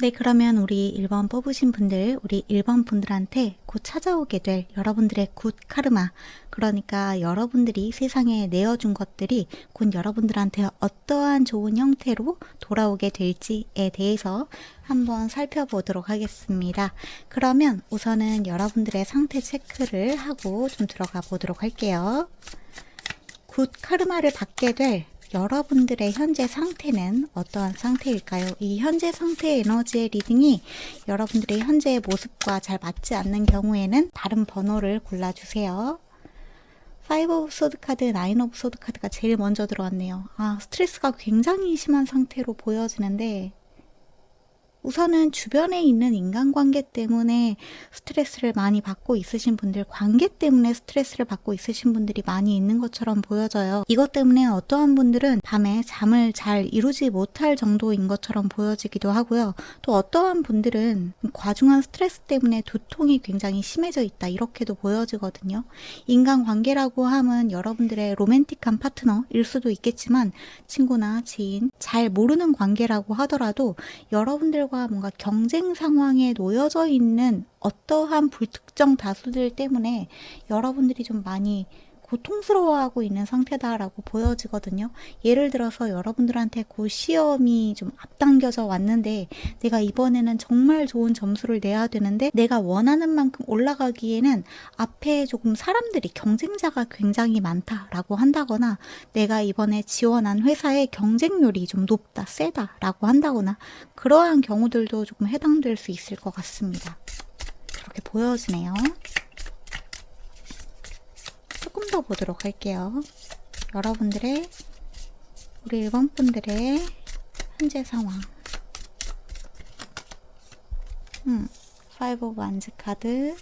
네, 그러면 우리 1번 뽑으신 분들, 우리 1번 분들한테 곧 찾아오게 될 여러분들의 굿 카르마, 그러니까 여러분들이 세상에 내어준 것들이 곧 여러분들한테 어떠한 좋은 형태로 돌아오게 될지에 대해서 한번 살펴보도록 하겠습니다. 그러면 우선은 여러분들의 상태 체크를 하고 좀 들어가 보도록 할게요. 굿 카르마를 받게 될 여러분들의 현재 상태는 어떠한 상태일까요? 이 현재 상태의 에너지의 리딩이 여러분들의 현재의 모습과 잘 맞지 않는 경우에는 다른 번호를 골라주세요. 5 오브 소드 카드, 9 오브 소드 카드가 제일 먼저 들어왔네요. 스트레스가 굉장히 심한 상태로 보여지는데 우선은 주변에 있는 인간관계 때문에 스트레스를 많이 받고 있으신 분들, 관계 때문에 스트레스를 받고 있으신 분들이 많이 있는 것처럼 보여져요. 이것 때문에 어떠한 분들은 밤에 잠을 잘 이루지 못할 정도인 것처럼 보여지기도 하고요. 또 어떠한 분들은 과중한 스트레스 때문에 두통이 굉장히 심해져 있다, 이렇게도 보여지거든요. 인간관계라고 하면 여러분들의 로맨틱한 파트너일 수도 있겠지만 친구나 지인, 잘 모르는 관계라고 하더라도 여러분들과 뭔가 경쟁 상황에 놓여져 있는 어떠한 불특정 다수들 때문에 여러분들이 좀 많이 고통스러워하고 있는 상태다라고 보여지거든요. 예를 들어서 여러분들한테 그 시험이 좀 앞당겨져 왔는데 내가 이번에는 정말 좋은 점수를 내야 되는데 내가 원하는 만큼 올라가기에는 앞에 조금 사람들이 경쟁자가 굉장히 많다라고 한다거나 내가 이번에 지원한 회사의 경쟁률이 좀 높다, 세다라고 한다거나 그러한 경우들도 조금 해당될 수 있을 것 같습니다. 그렇게 보여지네요. 조금 더 보도록 할게요. 여러분들의, 우리 1번 분들의 현재 상황. 5 오브 완즈 카드,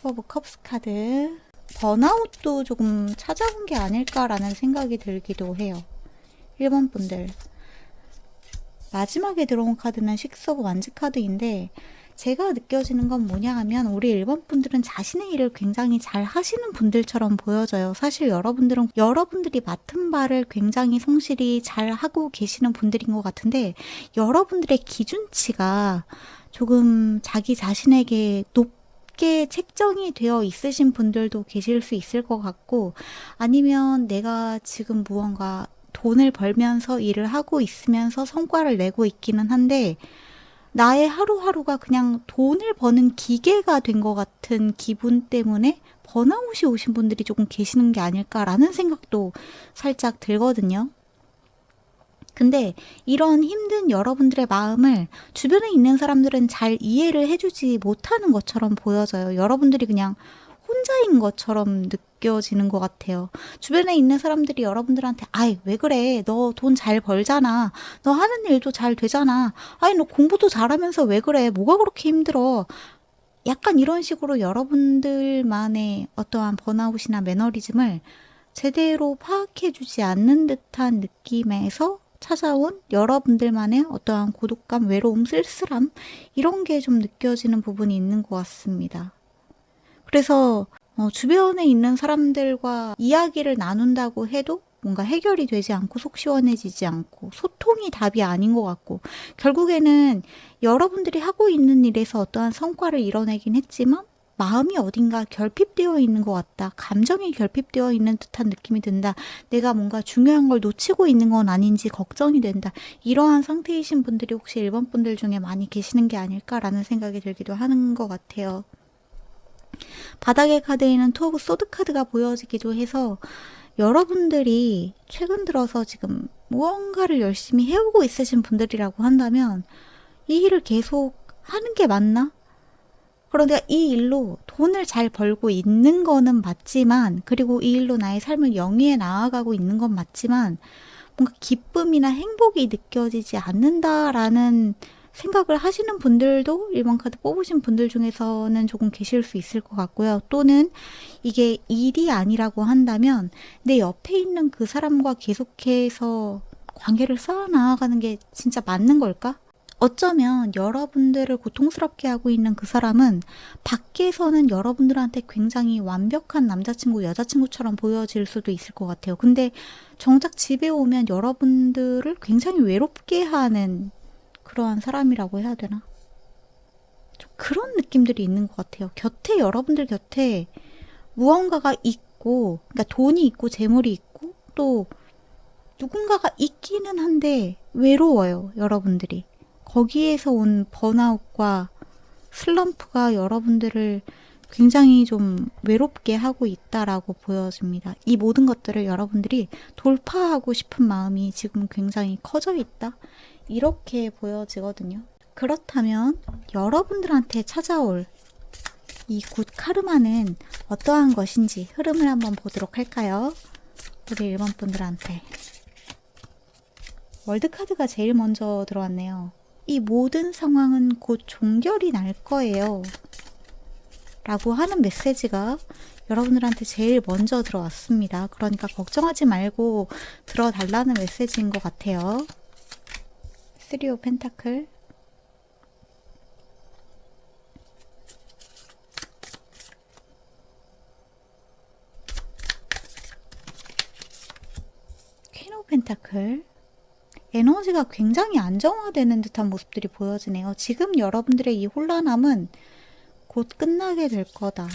4 오브 컵스 카드. 번아웃도 조금 찾아온 게 아닐까라는 생각이 들기도 해요. 1번 분들. 마지막에 들어온 카드는 6 오브 완즈 카드인데 제가 느껴지는 건 뭐냐 하면 우리 1번 분들은 자신의 일을 굉장히 잘 하시는 분들처럼 보여져요. 사실 여러분들은 여러분들이 맡은 바를 굉장히 성실히 잘 하고 계시는 분들인 것 같은데 여러분들의 기준치가 조금 자기 자신에게 높게 책정이 되어 있으신 분들도 계실 수 있을 것 같고 아니면 내가 지금 무언가 돈을 벌면서 일을 하고 있으면서 성과를 내고 있기는 한데 나의 하루하루가 그냥 돈을 버는 기계가 된 것 같은 기분 때문에 번아웃이 오신 분들이 조금 계시는 게 아닐까라는 생각도 살짝 들거든요. 근데 이런 힘든 여러분들의 마음을 주변에 있는 사람들은 잘 이해를 해주지 못하는 것처럼 보여져요. 여러분들이 그냥 혼자인 것처럼 느껴지는 것 같아요. 주변에 있는 사람들이 여러분들한테 아이 왜 그래, 너 돈 잘 벌잖아, 너 하는 일도 잘 되잖아, 아이 너 공부도 잘하면서 왜 그래, 뭐가 그렇게 힘들어, 약간 이런 식으로 여러분들만의 어떠한 번아웃이나 매너리즘을 제대로 파악해주지 않는 듯한 느낌에서 찾아온 여러분들만의 어떠한 고독감, 외로움, 쓸쓸함 이런 게 좀 느껴지는 부분이 있는 것 같습니다. 그래서 주변에 있는 사람들과 이야기를 나눈다고 해도 뭔가 해결이 되지 않고 속 시원해지지 않고 소통이 답이 아닌 것 같고 결국에는 여러분들이 하고 있는 일에서 어떠한 성과를 이뤄내긴 했지만 마음이 어딘가 결핍되어 있는 것 같다. 감정이 결핍되어 있는 듯한 느낌이 든다. 내가 뭔가 중요한 걸 놓치고 있는 건 아닌지 걱정이 된다. 이러한 상태이신 분들이 혹시 1번 분들 중에 많이 계시는 게 아닐까라는 생각이 들기도 하는 것 같아요. 바닥의 카드에는 투 오브 소드 카드가 보여지기도 해서 여러분들이 최근 들어서 지금 무언가를 열심히 해오고 있으신 분들이라고 한다면 이 일을 계속 하는 게 맞나? 그런데 이 일로 돈을 잘 벌고 있는 거는 맞지만, 그리고 이 일로 나의 삶을 영위해 나아가고 있는 건 맞지만, 뭔가 기쁨이나 행복이 느껴지지 않는다라는 생각을 하시는 분들도 1번 카드 뽑으신 분들 중에서는 조금 계실 수 있을 것 같고요. 또는 이게 일이 아니라고 한다면 내 옆에 있는 그 사람과 계속해서 관계를 쌓아나가는 게 진짜 맞는 걸까? 어쩌면 여러분들을 고통스럽게 하고 있는 그 사람은 밖에서는 여러분들한테 굉장히 완벽한 남자친구, 여자친구처럼 보여질 수도 있을 것 같아요. 근데 정작 집에 오면 여러분들을 굉장히 외롭게 하는 그러한 사람이라고 해야 되나? 좀 그런 느낌들이 있는 것 같아요. 곁에, 여러분들 곁에 무언가가 있고, 그러니까 돈이 있고, 재물이 있고, 또 누군가가 있기는 한데 외로워요, 여러분들이. 거기에서 온 번아웃과 슬럼프가 여러분들을 굉장히 좀 외롭게 하고 있다라고 보여집니다. 이 모든 것들을 여러분들이 돌파하고 싶은 마음이 지금 굉장히 커져 있다. 이렇게 보여지거든요. 그렇다면 여러분들한테 찾아올 이 굿 카르마는 어떠한 것인지 흐름을 한번 보도록 할까요? 우리 1번 분들한테. 월드카드가 제일 먼저 들어왔네요. 이 모든 상황은 곧 종결이 날 거예요. 라고 하는 메시지가 여러분들한테 제일 먼저 들어왔습니다. 그러니까 걱정하지 말고 들어달라는 메시지인 것 같아요. 3 오브 펜타클, 퀸 오브 펜타클. 에너지가 굉장히 안정화되는 듯한 모습들이 보여지네요. 지금 여러분들의 이 혼란함은 곧 끝나게 될 거다.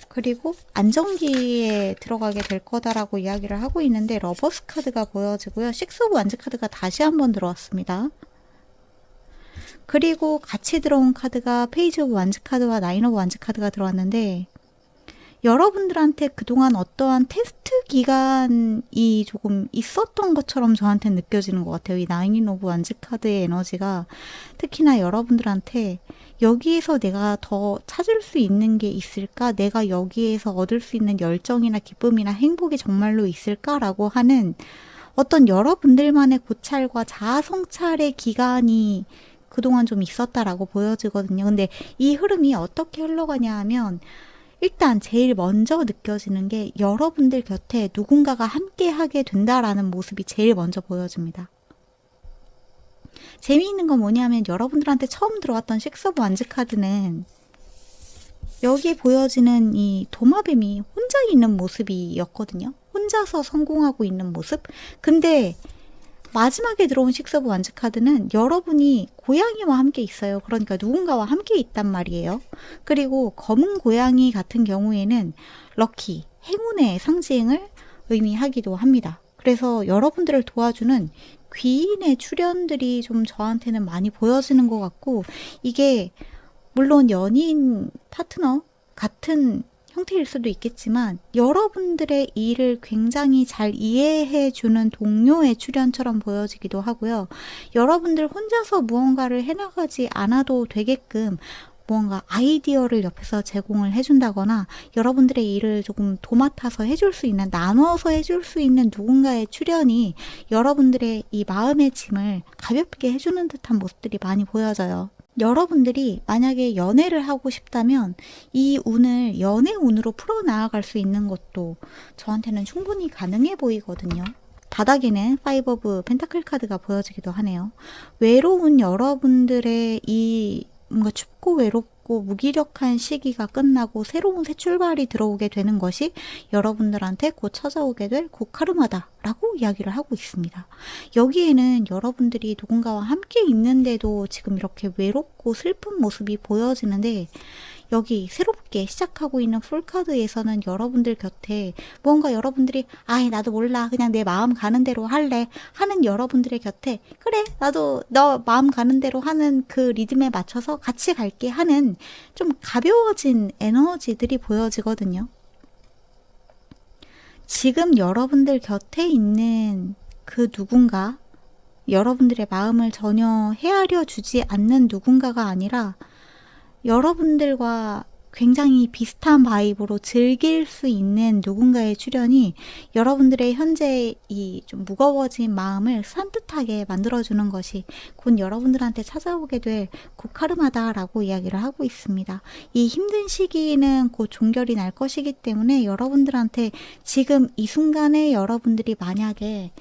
그리고 안정기에 들어가게 될 거다라고 이야기를 하고 있는데 러버스 카드가 보여지고요. 식스 오브 완즈 카드가 다시 한번 들어왔습니다. 그리고 같이 들어온 카드가 페이지 오브 완즈 카드와 나인 오브 완즈 카드가 들어왔는데 여러분들한테 그동안 어떠한 테스트 기간이 조금 있었던 것처럼 저한테 느껴지는 것 같아요. 이 나인 오브 완즈 카드의 에너지가 특히나 여러분들한테 여기에서 내가 더 찾을 수 있는 게 있을까? 내가 여기에서 얻을 수 있는 열정이나 기쁨이나 행복이 정말로 있을까라고 하는 어떤 여러분들만의 고찰과 자아 성찰의 기간이 그동안 좀 있었다라고 보여지거든요. 근데 이 흐름이 어떻게 흘러가냐 하면 일단 제일 먼저 느껴지는 게 여러분들 곁에 누군가가 함께 하게 된다라는 모습이 제일 먼저 보여집니다. 재미있는 건 뭐냐면 여러분들한테 처음 들어왔던 식스 오브 완즈 카드는 여기 보여지는 이 도마뱀이 혼자 있는 모습이었거든요. 혼자서 성공하고 있는 모습. 근데 마지막에 들어온 식스 오브 완즈 카드는 여러분이 고양이와 함께 있어요. 그러니까 누군가와 함께 있단 말이에요. 그리고 검은 고양이 같은 경우에는 럭키, 행운의 상징을 의미하기도 합니다. 그래서 여러분들을 도와주는 귀인의 출현들이 좀 저한테는 많이 보여지는 것 같고, 이게 물론 연인, 파트너 같은 형태일 수도 있겠지만 여러분들의 일을 굉장히 잘 이해해주는 동료의 출현처럼 보여지기도 하고요. 여러분들 혼자서 무언가를 해나가지 않아도 되게끔 무언가 아이디어를 옆에서 제공을 해준다거나 여러분들의 일을 조금 도맡아서 해줄 수 있는, 나눠서 해줄 수 있는 누군가의 출현이 여러분들의 이 마음의 짐을 가볍게 해주는 듯한 모습들이 많이 보여져요. 여러분들이 만약에 연애를 하고 싶다면 이 운을 연애 운으로 풀어나갈 수 있는 것도 저한테는 충분히 가능해 보이거든요. 바닥에는 5 오브 펜타클 카드가 보여지기도 하네요. 외로운 여러분들의 이 뭔가 춥고 외롭고 힘들고 무기력한 시기가 끝나고 새로운 새 출발이 들어오게 되는 것이 여러분들한테 곧 찾아오게 될 곧 카르마다라고 이야기를 하고 있습니다. 여기에는 여러분들이 누군가와 함께 있는데도 지금 이렇게 외롭고 슬픈 모습이 보여지는데, 여기 새롭게 시작하고 있는 풀카드에서는 여러분들 곁에 뭔가 여러분들이 아이 나도 몰라 그냥 내 마음 가는 대로 할래 하는 여러분들의 곁에 그래 나도 너 마음 가는 대로 하는 그 리듬에 맞춰서 같이 갈게 하는 좀 가벼워진 에너지들이 보여지거든요. 지금 여러분들 곁에 있는 그 누군가, 여러분들의 마음을 전혀 헤아려 주지 않는 누군가가 아니라 여러분들과 굉장히 비슷한 바이브로 즐길 수 있는 누군가의 출현이 여러분들의 현재 이 좀 무거워진 마음을 산뜻하게 만들어주는 것이 곧 여러분들한테 찾아오게 될 곧 카르마다라고 이야기를 하고 있습니다. 이 힘든 시기는 곧 종결이 날 것이기 때문에 여러분들한테 지금 이 순간에 여러분들이 만약에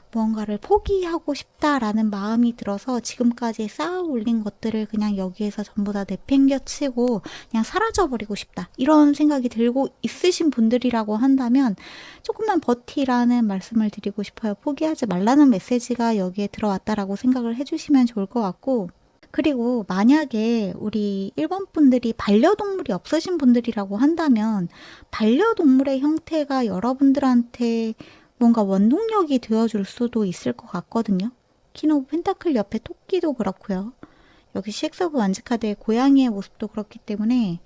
무언가를 포기하고 싶다라는 마음이 들어서 지금까지 쌓아 올린 것들을 그냥 여기에서 전부 다 내팽겨치고 그냥 사라져버리고 싶다 이런 생각이 들고 있으신 분들이라고 한다면 조금만 버티라는 말씀을 드리고 싶어요. 포기하지 말라는 메시지가 여기에 들어왔다라고 생각을 해주시면 좋을 것 같고, 그리고 만약에 우리 1번 분들이 반려동물이 없으신 분들이라고 한다면 반려동물의 형태가 여러분들한테 뭔가 원동력이 되어줄 수도 있을 것 같거든요. 퀸 오브 펜타클 옆에 토끼도 그렇고요. 여기 CX 오브 완즈 카드의 고양이의 모습도 그렇기 때문에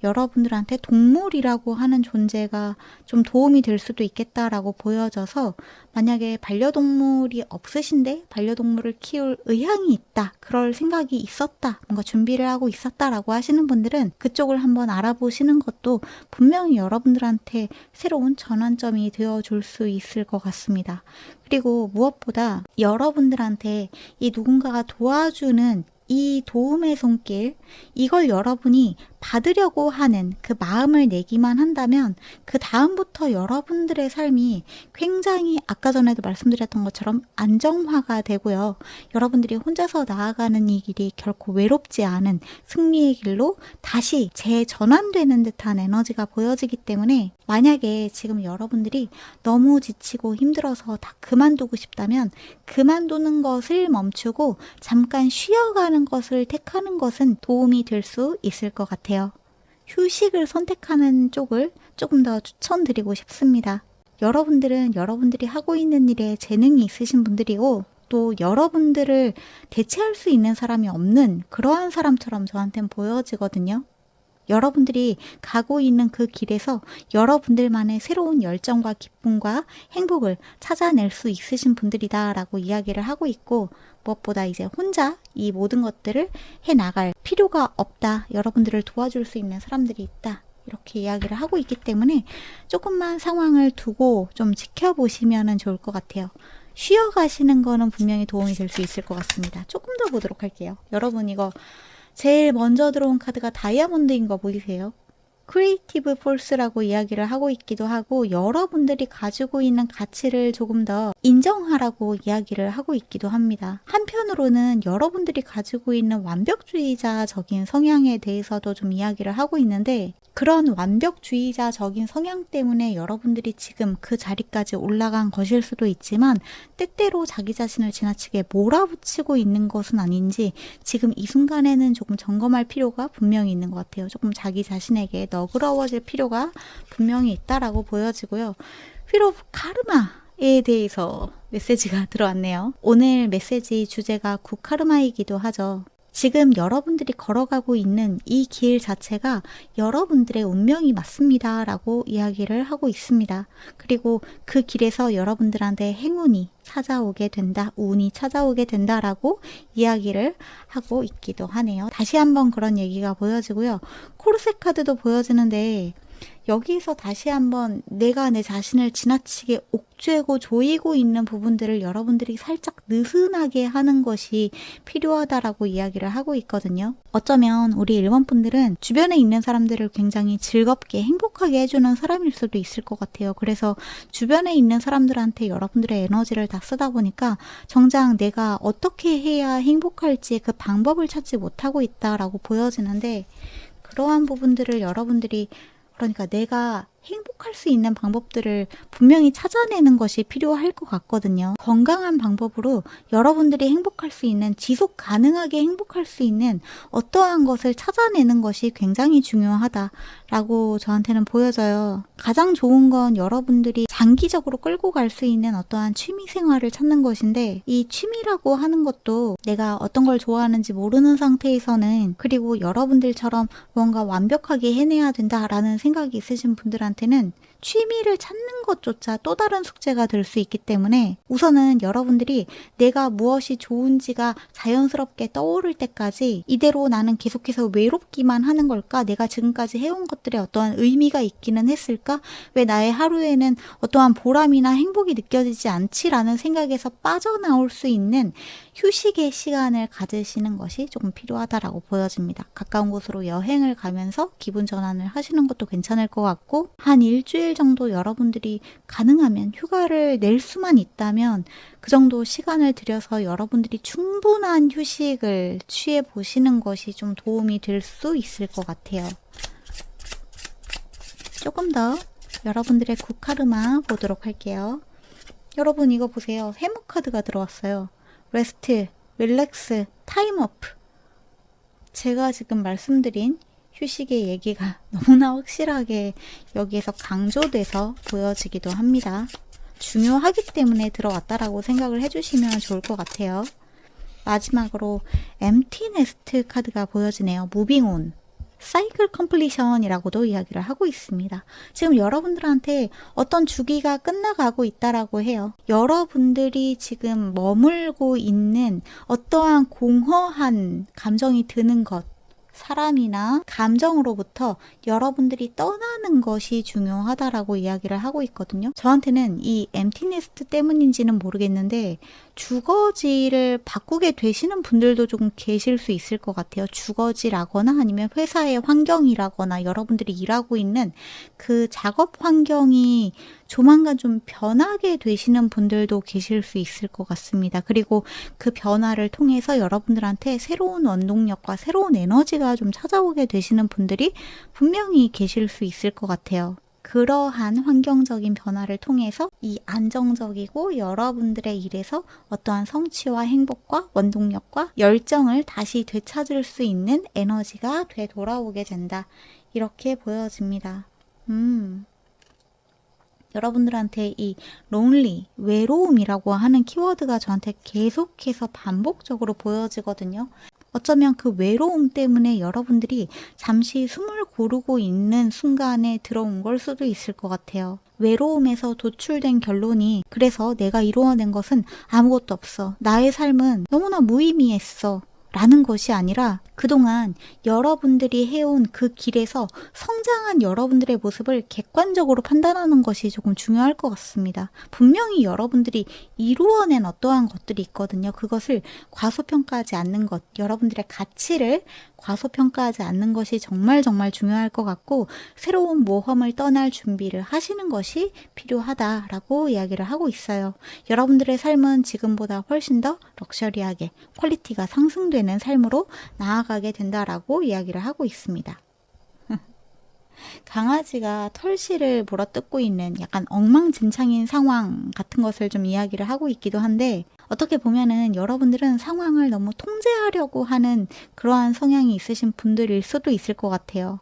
여러분들한테 동물이라고 하는 존재가 좀 도움이 될 수도 있겠다라고 보여져서, 만약에 반려동물이 없으신데 반려동물을 키울 의향이 있다, 그럴 생각이 있었다, 뭔가 준비를 하고 있었다라고 하시는 분들은 그쪽을 한번 알아보시는 것도 분명히 여러분들한테 새로운 전환점이 되어줄 수 있을 것 같습니다. 그리고 무엇보다 여러분들한테 이 누군가가 도와주는 이 도움의 손길, 이걸 여러분이 받으려고 하는 그 마음을 내기만 한다면 그 다음부터 여러분들의 삶이 굉장히 아까 전에도 말씀드렸던 것처럼 안정화가 되고요. 여러분들이 혼자서 나아가는 이 길이 결코 외롭지 않은 승리의 길로 다시 재전환되는 듯한 에너지가 보여지기 때문에, 만약에 지금 여러분들이 너무 지치고 힘들어서 다 그만두고 싶다면 그만두는 것을 멈추고 잠깐 쉬어가는 것을 택하는 것은 도움이 될 수 있을 것 같아요. 휴식을 선택하는 쪽을 조금 더 추천드리고 싶습니다. 여러분들은 여러분들이 하고 있는 일에 재능이 있으신 분들이고, 또 여러분들을 대체할 수 있는 사람이 없는 그러한 사람처럼 저한테는 보여지거든요. 여러분들이 가고 있는 그 길에서 여러분들만의 새로운 열정과 기쁨과 행복을 찾아낼 수 있으신 분들이다라고 이야기를 하고 있고, 무엇보다 이제 혼자 이 모든 것들을 해나갈 필요가 없다, 여러분들을 도와줄 수 있는 사람들이 있다, 이렇게 이야기를 하고 있기 때문에 조금만 상황을 두고 좀 지켜보시면 좋을 것 같아요. 쉬어가시는 거는 분명히 도움이 될 수 있을 것 같습니다. 조금 더 보도록 할게요. 여러분, 이거 제일 먼저 들어온 카드가 다이아몬드인 거 보이세요? 크리에이티브 폴스라고 이야기를 하고 있기도 하고, 여러분들이 가지고 있는 가치를 조금 더 인정하라고 이야기를 하고 있기도 합니다. 한편으로는 여러분들이 가지고 있는 완벽주의자적인 성향에 대해서도 좀 이야기를 하고 있는데, 그런 완벽주의자적인 성향 때문에 여러분들이 지금 그 자리까지 올라간 것일 수도 있지만, 때때로 자기 자신을 지나치게 몰아붙이고 있는 것은 아닌지 지금 이 순간에는 조금 점검할 필요가 분명히 있는 것 같아요. 조금 자기 자신에게 너그러워질 필요가 분명히 있다라고 보여지고요. 휠 오브 카르마에 대해서 메시지가 들어왔네요. 오늘 메시지 주제가 굿 카르마이기도 하죠. 지금 여러분들이 걸어가고 있는 이 길 자체가 여러분들의 운명이 맞습니다 라고 이야기를 하고 있습니다. 그리고 그 길에서 여러분들한테 행운이 찾아오게 된다, 운이 찾아오게 된다라고 이야기를 하고 있기도 하네요. 다시 한번 그런 얘기가 보여지고요. 코르세 카드도 보여지는데, 여기서 다시 한번 내가 내 자신을 지나치게 옥죄고 조이고 있는 부분들을 여러분들이 살짝 느슨하게 하는 것이 필요하다라고 이야기를 하고 있거든요. 어쩌면 우리 1번 분들은 주변에 있는 사람들을 굉장히 즐겁게 행복하게 해주는 사람일 수도 있을 것 같아요. 그래서 주변에 있는 사람들한테 여러분들의 에너지를 다 쓰다 보니까 정작 내가 어떻게 해야 행복할지 그 방법을 찾지 못하고 있다라고 보여지는데, 그러한 부분들을 여러분들이, 그러니까 내가 행복할 수 있는 방법들을 분명히 찾아내는 것이 필요할 것 같거든요. 건강한 방법으로 여러분들이 행복할 수 있는, 지속 가능하게 행복할 수 있는 어떠한 것을 찾아내는 것이 굉장히 중요하다라고 저한테는 보여져요. 가장 좋은 건 여러분들이 장기적으로 끌고 갈 수 있는 어떠한 취미 생활을 찾는 것인데, 이 취미라고 하는 것도 내가 어떤 걸 좋아하는지 모르는 상태에서는, 그리고 여러분들처럼 뭔가 완벽하게 해내야 된다라는 생각이 있으신 분들한테는 취미를 찾는 것조차 또 다른 숙제가 될 수 있기 때문에, 우선은 여러분들이 내가 무엇이 좋은지가 자연스럽게 떠오를 때까지 이대로 나는 계속해서 외롭기만 하는 걸까? 내가 지금까지 해온 것들에 어떠한 의미가 있기는 했을까? 왜 나의 하루에는 어떠한 보람이나 행복이 느껴지지 않지라는 생각에서 빠져나올 수 있는 휴식의 시간을 가지시는 것이 조금 필요하다라고 보여집니다. 가까운 곳으로 여행을 가면서 기분 전환을 하시는 것도 괜찮을 것 같고, 한 일주일 정도 여러분들이 가능하면 휴가를 낼 수만 있다면 그 정도 시간을 들여서 여러분들이 충분한 휴식을 취해 보시는 것이 좀 도움이 될 수 있을 것 같아요. 조금 더 여러분들의 굿카르마 보도록 할게요. 여러분 이거 보세요. 해머 카드가 들어왔어요. 레스트, 릴렉스, 타임오프. 제가 지금 말씀드린 휴식의 얘기가 너무나 확실하게 여기에서 강조돼서 보여지기도 합니다. 중요하기 때문에 들어왔다라고 생각을 해주시면 좋을 것 같아요. 마지막으로 엠티 네스트 카드가 보여지네요. 무빙 온. 사이클 컴플리션이라고도 이야기를 하고 있습니다. 지금 여러분들한테 어떤 주기가 끝나가고 있다라고 해요. 여러분들이 지금 머물고 있는 어떠한 공허한 감정이 드는 것, 사람이나 감정으로부터 여러분들이 떠나는 것이 중요하다라고 이야기를 하고 있거든요. 저한테는 이 엠티네스트 때문인지는 모르겠는데 주거지를 바꾸게 되시는 분들도 조금 계실 수 있을 것 같아요. 주거지라거나 아니면 회사의 환경이라거나 여러분들이 일하고 있는 그 작업 환경이 조만간 좀 변하게 되시는 분들도 계실 수 있을 것 같습니다. 그리고 그 변화를 통해서 여러분들한테 새로운 원동력과 새로운 에너지가 좀 찾아오게 되시는 분들이 분명히 계실 수 있을 것 같아요. 그러한 환경적인 변화를 통해서 이 안정적이고 여러분들의 일에서 어떠한 성취와 행복과 원동력과 열정을 다시 되찾을 수 있는 에너지가 되돌아오게 된다. 이렇게 보여집니다. 여러분들한테 이 lonely, 외로움이라고 하는 키워드가 저한테 계속해서 반복적으로 보여지거든요. 어쩌면 그 외로움 때문에 여러분들이 잠시 숨을 고르고 있는 순간에 들어온 걸 수도 있을 것 같아요. 외로움에서 도출된 결론이, 그래서 내가 이루어낸 것은 아무것도 없어. 나의 삶은 너무나 무의미했어. 라는 것이 아니라 그동안 여러분들이 해온 그 길에서 성장한 여러분들의 모습을 객관적으로 판단하는 것이 조금 중요할 것 같습니다. 분명히 여러분들이 이루어낸 어떠한 것들이 있거든요. 그것을 과소평가하지 않는 것, 여러분들의 가치를 과소평가하지 않는 것이 정말 중요할 것 같고, 새로운 모험을 떠날 준비를 하시는 것이 필요하다라고 이야기를 하고 있어요. 여러분들의 삶은 지금보다 훨씬 더 럭셔리하게 퀄리티가 상승되는 삶으로 나아가게 된다라고 이야기를 하고 있습니다. 강아지가 털실을 물어뜯고 있는 약간 엉망진창인 상황 같은 것을 좀 이야기를 하고 있기도 한데, 어떻게 보면은 여러분들은 상황을 너무 통제하려고 하는 그러한 성향이 있으신 분들일 수도 있을 것 같아요.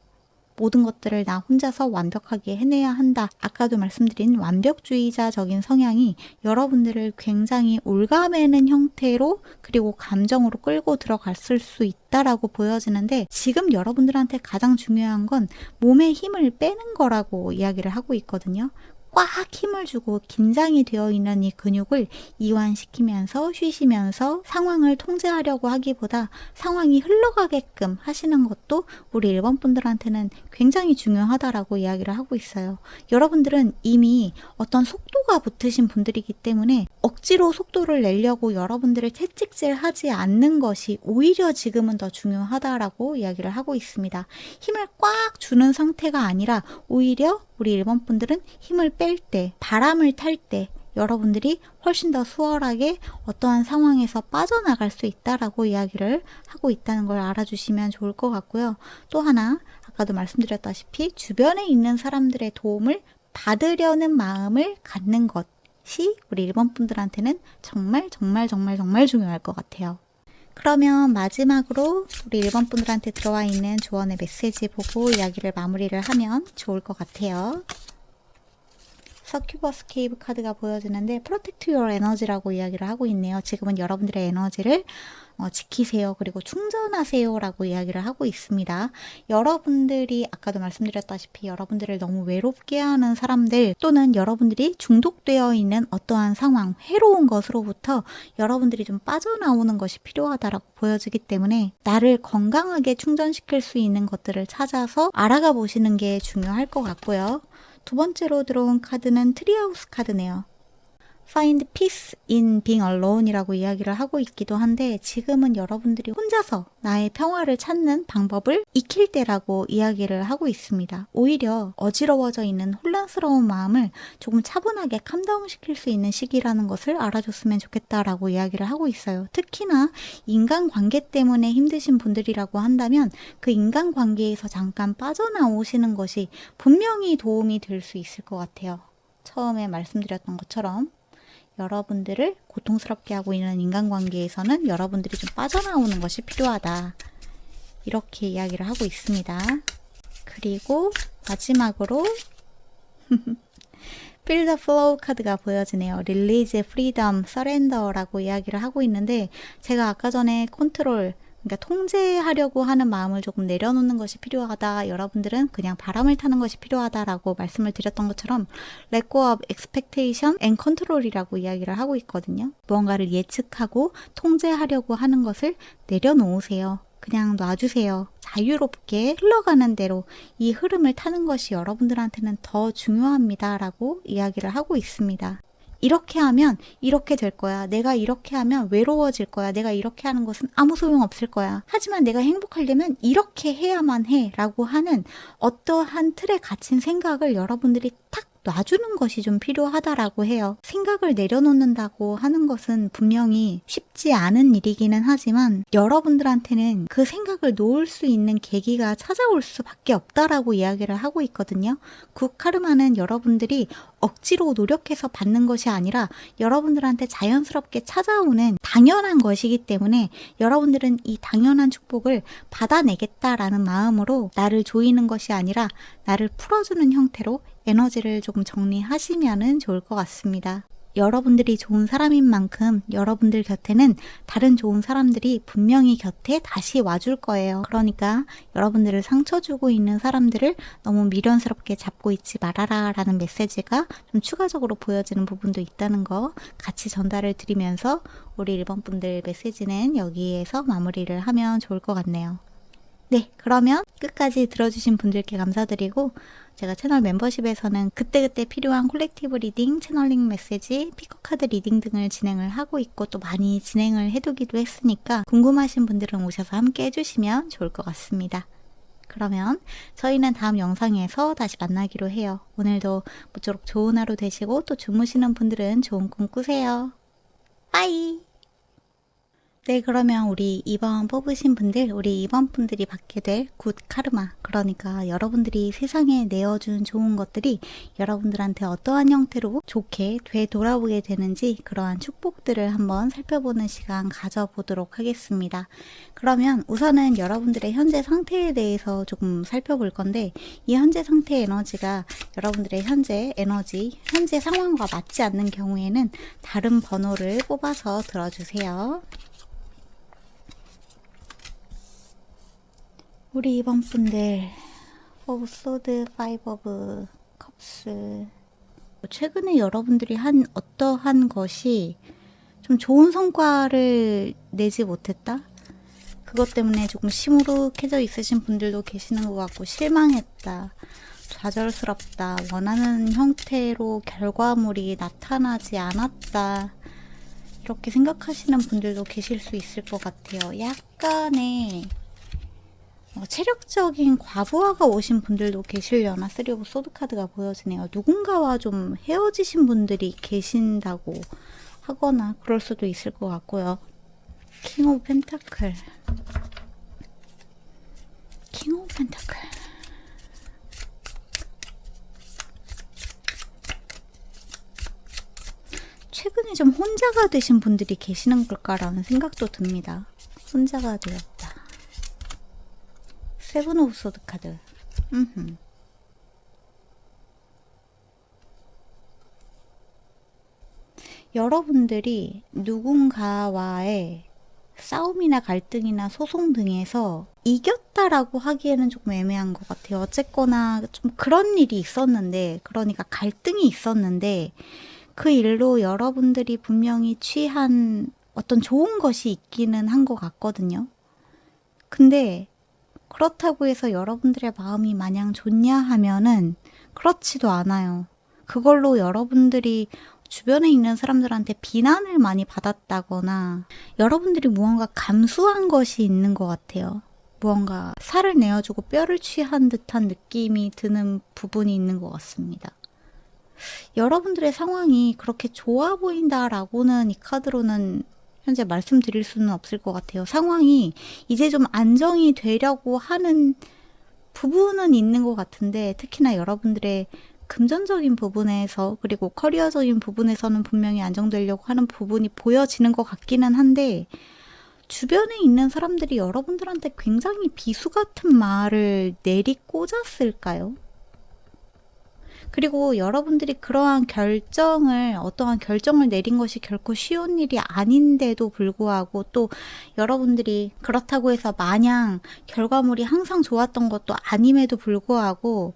모든 것들을 나 혼자서 완벽하게 해내야 한다. 아까도 말씀드린 완벽주의자적인 성향이 여러분들을 굉장히 올가매는 형태로, 그리고 감정으로 끌고 들어갔을 수 있다라고 보여지는데, 지금 여러분들한테 가장 중요한 건 몸에 힘을 빼는 거라고 이야기를 하고 있거든요. 꽉 힘을 주고 긴장이 되어 있는 이 근육을 이완시키면서 쉬시면서 상황을 통제하려고 하기보다 상황이 흘러가게끔 하시는 것도 우리 1번 분들한테는 굉장히 중요하다라고 이야기를 하고 있어요. 여러분들은 이미 어떤 속도가 붙으신 분들이기 때문에 억지로 속도를 내려고 여러분들을 채찍질하지 않는 것이 오히려 지금은 더 중요하다라고 이야기를 하고 있습니다. 힘을 꽉 주는 상태가 아니라 오히려 우리 1번 분들은 힘을 뺄 때, 바람을 탈 때 여러분들이 훨씬 더 수월하게 어떠한 상황에서 빠져나갈 수 있다라고 이야기를 하고 있다는 걸 알아주시면 좋을 것 같고요. 또 하나, 아까도 말씀드렸다시피 주변에 있는 사람들의 도움을 받으려는 마음을 갖는 것이 우리 1번 분들한테는 정말 중요할 것 같아요. 그러면 마지막으로 우리 1번 분들한테 들어와 있는 조언의 메시지 보고 이야기를 마무리를 하면 좋을 것 같아요. 서큐버스 케이브 카드가 보여지는데 Protect Your Energy라고 이야기를 하고 있네요. 지금은 여러분들의 에너지를 지키세요. 그리고 충전하세요 라고 이야기를 하고 있습니다. 여러분들이 아까도 말씀드렸다시피 여러분들을 너무 외롭게 하는 사람들 또는 여러분들이 중독되어 있는 어떠한 상황, 해로운 것으로부터 여러분들이 좀 빠져나오는 것이 필요하다라고 보여지기 때문에 나를 건강하게 충전시킬 수 있는 것들을 찾아서 알아가 보시는 게 중요할 것 같고요. 두 번째로 들어온 카드는 트리하우스 카드네요. Find peace in being alone 이라고 이야기를 하고 있기도 한데 지금은 여러분들이 혼자서 나의 평화를 찾는 방법을 익힐 때라고 이야기를 하고 있습니다. 오히려 어지러워져 있는 혼란스러운 마음을 조금 차분하게 캄다운 시킬 수 있는 시기라는 것을 알아줬으면 좋겠다라고 이야기를 하고 있어요. 특히나 인간관계 때문에 힘드신 분들이라고 한다면 그 인간관계에서 잠깐 빠져나오시는 것이 분명히 도움이 될 수 있을 것 같아요. 처음에 말씀드렸던 것처럼 여러분들을 고통스럽게 하고 있는 인간관계에서는 여러분들이 좀 빠져나오는 것이 필요하다. 이렇게 이야기를 하고 있습니다. 그리고 마지막으로 Feel the Flow 카드가 보여지네요. Release, Freedom, Surrender라고 이야기를 하고 있는데 제가 아까 전에 컨트롤, 그러니까 통제하려고 하는 마음을 조금 내려놓는 것이 필요하다. 여러분들은 그냥 바람을 타는 것이 필요하다라고 말씀을 드렸던 것처럼 Let go of expectation and control이라고 이야기를 하고 있거든요. 무언가를 예측하고 통제하려고 하는 것을 내려놓으세요. 그냥 놔주세요. 자유롭게 흘러가는 대로 이 흐름을 타는 것이 여러분들한테는 더 중요합니다. 라고 이야기를 하고 있습니다. 이렇게 하면 이렇게 될 거야. 내가 이렇게 하면 외로워질 거야. 내가 이렇게 하는 것은 아무 소용 없을 거야. 하지만 내가 행복하려면 이렇게 해야만 해. 라고 하는 어떠한 틀에 갇힌 생각을 여러분들이 탁 놔주는 것이 좀 필요하다라고 해요. 생각을 내려놓는다고 하는 것은 분명히 쉽지 않은 일이기는 하지만 여러분들한테는 그 생각을 놓을 수 있는 계기가 찾아올 수밖에 없다라고 이야기를 하고 있거든요. 굿카르마는 여러분들이 억지로 노력해서 받는 것이 아니라 여러분들한테 자연스럽게 찾아오는 당연한 것이기 때문에 여러분들은 이 당연한 축복을 받아내겠다라는 마음으로 나를 조이는 것이 아니라 나를 풀어주는 형태로 에너지를 조금 정리하시면 좋을 것 같습니다. 여러분들이 좋은 사람인 만큼 여러분들 곁에는 다른 좋은 사람들이 분명히 곁에 다시 와줄 거예요. 그러니까 여러분들을 상처 주고 있는 사람들을 너무 미련스럽게 잡고 있지 말아라 라는 메시지가 좀 추가적으로 보여지는 부분도 있다는 거 같이 전달을 드리면서 우리 1번 분들 메시지는 여기에서 마무리를 하면 좋을 것 같네요. 네, 그러면 끝까지 들어주신 분들께 감사드리고 제가 채널 멤버십에서는 그때그때 필요한 콜렉티브 리딩, 채널링 메시지, 피커카드 리딩 등을 진행을 하고 있고 또 많이 진행을 해두기도 했으니까 궁금하신 분들은 오셔서 함께 해주시면 좋을 것 같습니다. 그러면 저희는 다음 영상에서 다시 만나기로 해요. 오늘도 모쪼록 좋은 하루 되시고 또 주무시는 분들은 좋은 꿈 꾸세요. 빠이! 네, 그러면 우리 2번 뽑으신 분들, 우리 2번 분들이 받게 될 굿 카르마, 그러니까 여러분들이 세상에 내어준 좋은 것들이 여러분들한테 어떠한 형태로 좋게 되돌아오게 되는지 그러한 축복들을 한번 살펴보는 시간 가져보도록 하겠습니다. 그러면 우선은 여러분들의 현재 상태에 대해서 조금 살펴볼 건데 이 현재 상태 에너지가 여러분들의 현재 에너지, 현재 상황과 맞지 않는 경우에는 다른 번호를 뽑아서 들어주세요. 우리 2번 분들 오브 소드, 파이브 오브 컵스, 최근에 여러분들이 한 어떠한 것이 좀 좋은 성과를 내지 못했다? 그것 때문에 조금 시무룩해져 있으신 분들도 계시는 것 같고 실망했다, 좌절스럽다, 원하는 형태로 결과물이 나타나지 않았다, 이렇게 생각하시는 분들도 계실 수 있을 것 같아요. 약간의 체력적인 과부하가 오신 분들도 계시려나. 3 오브 소드 카드가 보여지네요. 누군가와 좀 헤어지신 분들이 계신다고 하거나 그럴 수도 있을 것 같고요. 킹 오브 펜타클. 킹 오브 펜타클. 최근에 좀 혼자가 되신 분들이 계시는 걸까라는 생각도 듭니다. 혼자가 되었다. 7 오브 소드 카드. 여러분들이 누군가와의 싸움이나 갈등이나 소송 등에서 이겼다라고 하기에는 조금 애매한 것 같아요. 어쨌거나 좀 그런 일이 있었는데, 그러니까 갈등이 있었는데 그 일로 여러분들이 분명히 취한 어떤 좋은 것이 있기는 한 것 같거든요. 근데 그렇다고 해서 여러분들의 마음이 마냥 좋냐 하면은 그렇지도 않아요. 그걸로 여러분들이 주변에 있는 사람들한테 비난을 많이 받았다거나 여러분들이 무언가 감수한 것이 있는 것 같아요. 무언가 살을 내어주고 뼈를 취한 듯한 느낌이 드는 부분이 있는 것 같습니다. 여러분들의 상황이 그렇게 좋아 보인다라고는 이 카드로는 현재 말씀드릴 수는 없을 것 같아요. 상황이 이제 좀 안정이 되려고 하는 부분은 있는 것 같은데, 특히나 여러분들의 금전적인 부분에서 그리고 커리어적인 부분에서는 분명히 안정되려고 하는 부분이 보여지는 것 같기는 한데, 주변에 있는 사람들이 여러분들한테 굉장히 비수 같은 말을 내리꽂았을까요? 그리고 여러분들이 그러한 어떠한 결정을 내린 것이 결코 쉬운 일이 아닌데도 불구하고, 또 여러분들이 그렇다고 해서 마냥 결과물이 항상 좋았던 것도 아님에도 불구하고,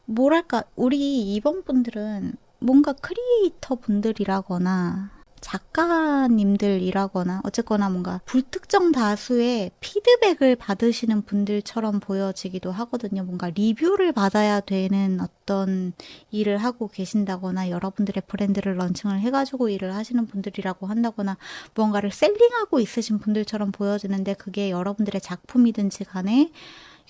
뭐랄까, 우리 이번 분들은 뭔가 크리에이터 분들이라거나 작가님들이라거나 어쨌거나 뭔가 불특정 다수의 피드백을 받으시는 분들처럼 보여지기도 하거든요. 뭔가 리뷰를 받아야 되는 어떤 일을 하고 계신다거나, 여러분들의 브랜드를 런칭을 해가지고 일을 하시는 분들이라고 한다거나, 무언가를 셀링하고 있으신 분들처럼 보여지는데, 그게 여러분들의 작품이든지 간에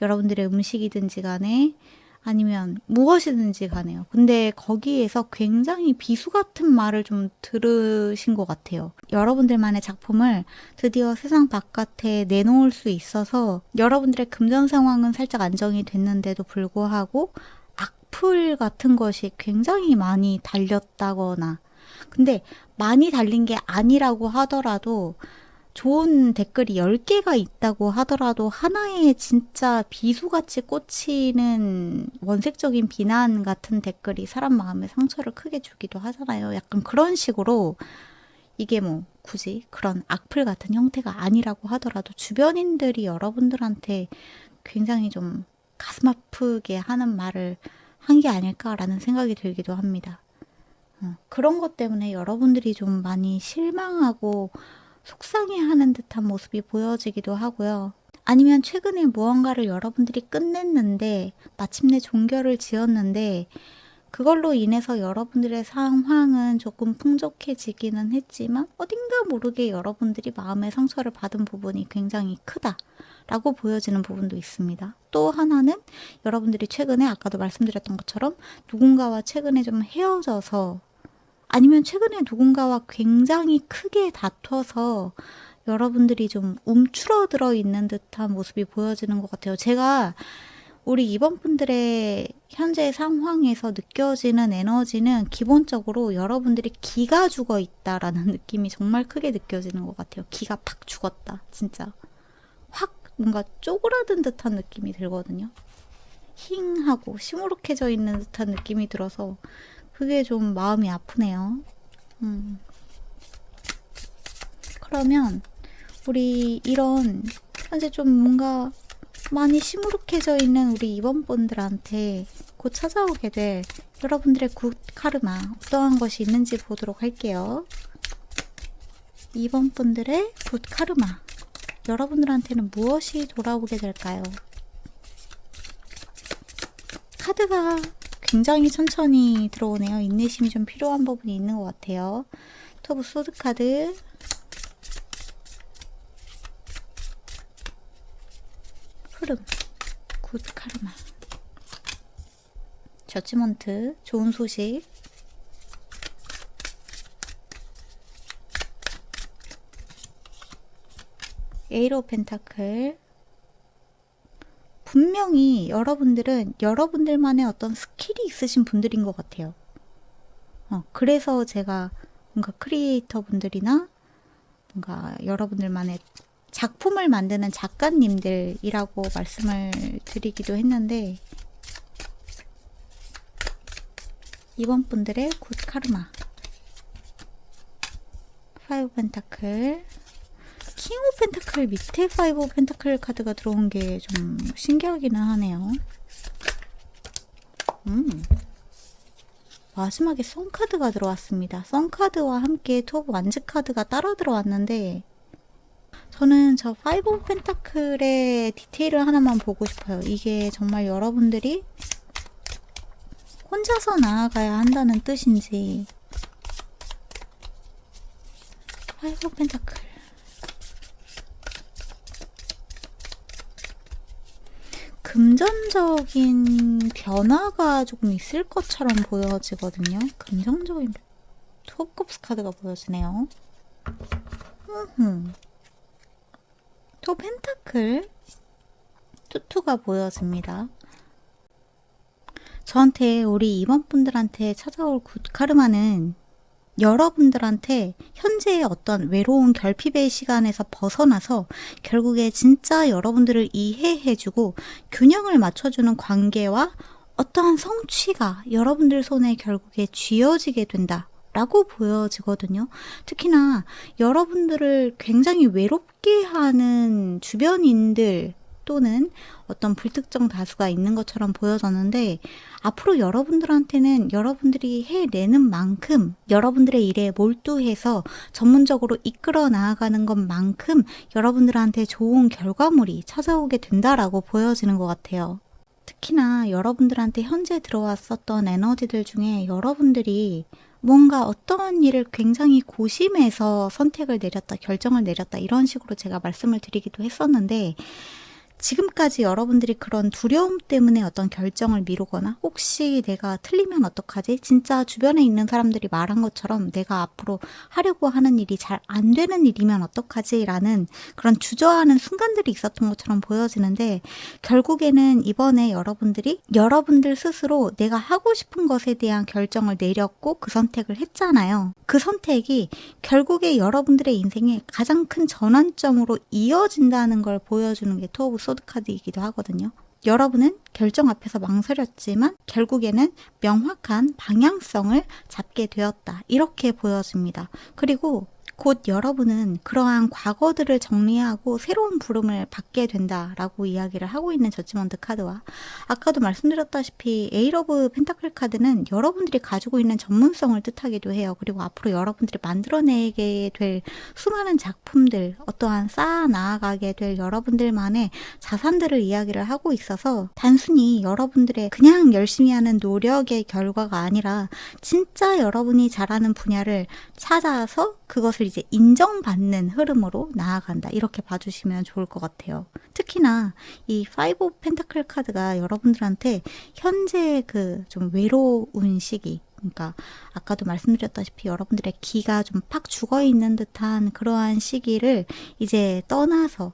여러분들의 음식이든지 간에 아니면 무엇이든지 가네요. 근데 거기에서 굉장히 비수 같은 말을 좀 들으신 것 같아요. 여러분들만의 작품을 드디어 세상 바깥에 내놓을 수 있어서 여러분들의 금전 상황은 살짝 안정이 됐는데도 불구하고 악플 같은 것이 굉장히 많이 달렸다거나, 근데 많이 달린 게 아니라고 하더라도 좋은 댓글이 10개가 있다고 하더라도 하나의 진짜 비수같이 꽂히는 원색적인 비난 같은 댓글이 사람 마음에 상처를 크게 주기도 하잖아요. 약간 그런 식으로, 이게 뭐 굳이 그런 악플 같은 형태가 아니라고 하더라도 주변인들이 여러분들한테 굉장히 좀 가슴 아프게 하는 말을 한 게 아닐까라는 생각이 들기도 합니다. 그런 것 때문에 여러분들이 좀 많이 실망하고 속상해하는 듯한 모습이 보여지기도 하고요. 아니면 최근에 무언가를 여러분들이 끝냈는데, 마침내 종결을 지었는데, 그걸로 인해서 여러분들의 상황은 조금 풍족해지기는 했지만 어딘가 모르게 여러분들이 마음의 상처를 받은 부분이 굉장히 크다라고 보여지는 부분도 있습니다. 또 하나는 여러분들이 최근에 아까도 말씀드렸던 것처럼 누군가와 최근에 좀 헤어져서, 아니면 최근에 누군가와 굉장히 크게 다퉈서 여러분들이 좀 움츠러들어 있는 듯한 모습이 보여지는 것 같아요. 제가 우리 이번 분들의 현재 상황에서 느껴지는 에너지는 기본적으로 여러분들이 기가 죽어 있다라는 느낌이 정말 크게 느껴지는 것 같아요. 기가 팍 죽었다. 진짜 확 뭔가 쪼그라든 듯한 느낌이 들거든요. 힝하고 시무룩해져 있는 듯한 느낌이 들어서 그게 좀 마음이 아프네요. 그러면 우리 이런 현재 좀 뭔가 많이 시무룩해져 있는 우리 이번 분들한테 곧 찾아오게 될 여러분들의 굿 카르마, 어떠한 것이 있는지 보도록 할게요. 이번 분들의 굿 카르마, 여러분들한테는 무엇이 돌아오게 될까요? 카드가 굉장히 천천히 들어오네요. 인내심이 좀 필요한 부분이 있는 것 같아요. 토브 소드 카드, 흐름, 굿 카르마. 저지먼트, 좋은 소식. 에이로 펜타클. 분명히 여러분들은 여러분들만의 어떤 스킬이 있으신 분들인 것 같아요. 그래서 제가 뭔가 크리에이터 분들이나 뭔가 여러분들만의 작품을 만드는 작가님들이라고 말씀을 드리기도 했는데, 이번 분들의 굿 카르마. 파이브 펜타클. 킹 오브 펜타클 밑에 파이브 펜타클 카드가 들어온 게 좀 신기하기는 하네요. 마지막에 썬카드가 들어왔습니다. 썬카드와 함께 투 오브 완즈 카드가 따라 들어왔는데, 저는 저 파이브 오브 펜타클의 디테일을 하나만 보고 싶어요. 이게 정말 여러분들이 혼자서 나아가야 한다는 뜻인지. 파이브 오브 펜타클. 금전적인 변화가 조금 있을 것처럼 보여지거든요. 긍정적인 투 오브 컵스 카드가 보여지네요. 투 펜타클 투투가 보여집니다. 저한테 우리 임원분들한테 찾아올 굿 카르마는 여러분들한테 현재의 어떤 외로운 결핍의 시간에서 벗어나서 결국에 진짜 여러분들을 이해해주고 균형을 맞춰주는 관계와 어떠한 성취가 여러분들 손에 결국에 쥐어지게 된다 라고 보여지거든요. 특히나 여러분들을 굉장히 외롭게 하는 주변인들 또는 어떤 불특정 다수가 있는 것처럼 보여졌는데, 앞으로 여러분들한테는 여러분들이 해내는 만큼 여러분들의 일에 몰두해서 전문적으로 이끌어 나아가는 것만큼 여러분들한테 좋은 결과물이 찾아오게 된다라고 보여지는 것 같아요. 특히나 여러분들한테 현재 들어왔었던 에너지들 중에 여러분들이 뭔가 어떠한 일을 굉장히 고심해서 선택을 내렸다, 결정을 내렸다, 이런 식으로 제가 말씀을 드리기도 했었는데, 지금까지 여러분들이 그런 두려움 때문에 어떤 결정을 미루거나, 혹시 내가 틀리면 어떡하지? 진짜 주변에 있는 사람들이 말한 것처럼 내가 앞으로 하려고 하는 일이 잘 안 되는 일이면 어떡하지? 라는 그런 주저하는 순간들이 있었던 것처럼 보여지는데, 결국에는 이번에 여러분들이 여러분들 스스로 내가 하고 싶은 것에 대한 결정을 내렸고 그 선택을 했잖아요. 그 선택이 결국에 여러분들의 인생에 가장 큰 전환점으로 이어진다는 걸 보여주는 게 투 오브 소드 카드이기도 하거든요. 여러분은 결정 앞에서 망설였지만 결국에는 명확한 방향성을 잡게 되었다, 이렇게 보여집니다. 그리고 곧 여러분은 그러한 과거들을 정리하고 새로운 부름을 받게 된다라고 이야기를 하고 있는 저지먼트 카드와, 아까도 말씀드렸다시피 에이트 오브 펜타클 카드는 여러분들이 가지고 있는 전문성을 뜻하기도 해요. 그리고 앞으로 여러분들이 만들어내게 될 수많은 작품들, 어떠한 쌓아 나아가게 될 여러분들만의 자산들을 이야기를 하고 있어서, 단순히 여러분들의 그냥 열심히 하는 노력의 결과가 아니라 진짜 여러분이 잘하는 분야를 찾아서 그것을 이제 인정받는 흐름으로 나아간다, 이렇게 봐주시면 좋을 것 같아요. 특히나 이 파이브 오브 펜타클 카드가 여러분들한테 현재 그 좀 외로운 시기, 그러니까 아까도 말씀드렸다시피 여러분들의 기가 좀 팍 죽어있는 듯한 그러한 시기를 이제 떠나서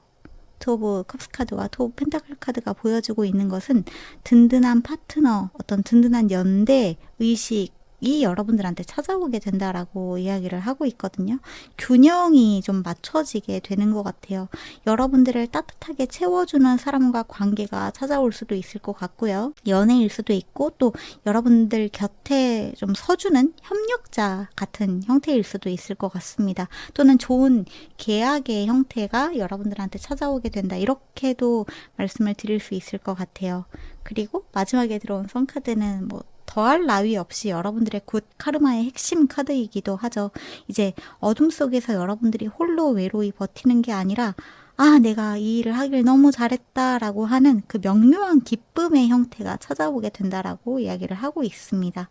투 오브 컵스 카드와 투 오브 펜타클 카드가 보여주고 있는 것은 든든한 파트너, 어떤 든든한 연대 의식 이 여러분들한테 찾아오게 된다라고 이야기를 하고 있거든요. 균형이 좀 맞춰지게 되는 것 같아요. 여러분들을 따뜻하게 채워주는 사람과 관계가 찾아올 수도 있을 것 같고요. 연애일 수도 있고, 또 여러분들 곁에 좀 서주는 협력자 같은 형태일 수도 있을 것 같습니다. 또는 좋은 계약의 형태가 여러분들한테 찾아오게 된다, 이렇게도 말씀을 드릴 수 있을 것 같아요. 그리고 마지막에 들어온 선카드는 뭐 더할 나위 없이 여러분들의 굿 카르마의 핵심 카드이기도 하죠. 이제 어둠 속에서 여러분들이 홀로 외로이 버티는 게 아니라, 아, 내가 이 일을 하길 너무 잘했다라고 하는 그 명료한 기쁨의 형태가 찾아오게 된다라고 이야기를 하고 있습니다.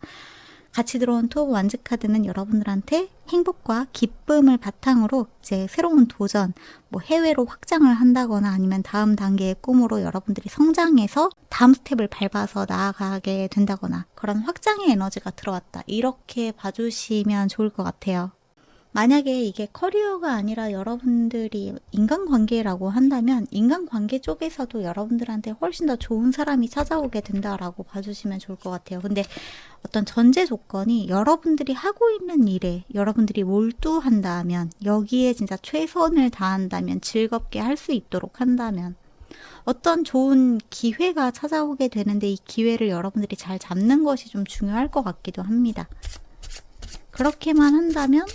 같이 들어온 투 오브 완즈 카드는 여러분들한테 행복과 기쁨을 바탕으로 이제 새로운 도전, 뭐 해외로 확장을 한다거나 아니면 다음 단계의 꿈으로 여러분들이 성장해서 다음 스텝을 밟아서 나아가게 된다거나 그런 확장의 에너지가 들어왔다. 이렇게 봐주시면 좋을 것 같아요. 만약에 이게 커리어가 아니라 여러분들이 인간관계라고 한다면 인간관계 쪽에서도 여러분들한테 훨씬 더 좋은 사람이 찾아오게 된다라고 봐주시면 좋을 것 같아요. 근데 어떤 전제 조건이 여러분들이 하고 있는 일에 여러분들이 몰두한다면, 여기에 진짜 최선을 다한다면, 즐겁게 할 수 있도록 한다면 어떤 좋은 기회가 찾아오게 되는데, 이 기회를 여러분들이 잘 잡는 것이 좀 중요할 것 같기도 합니다. 그렇게만 한다면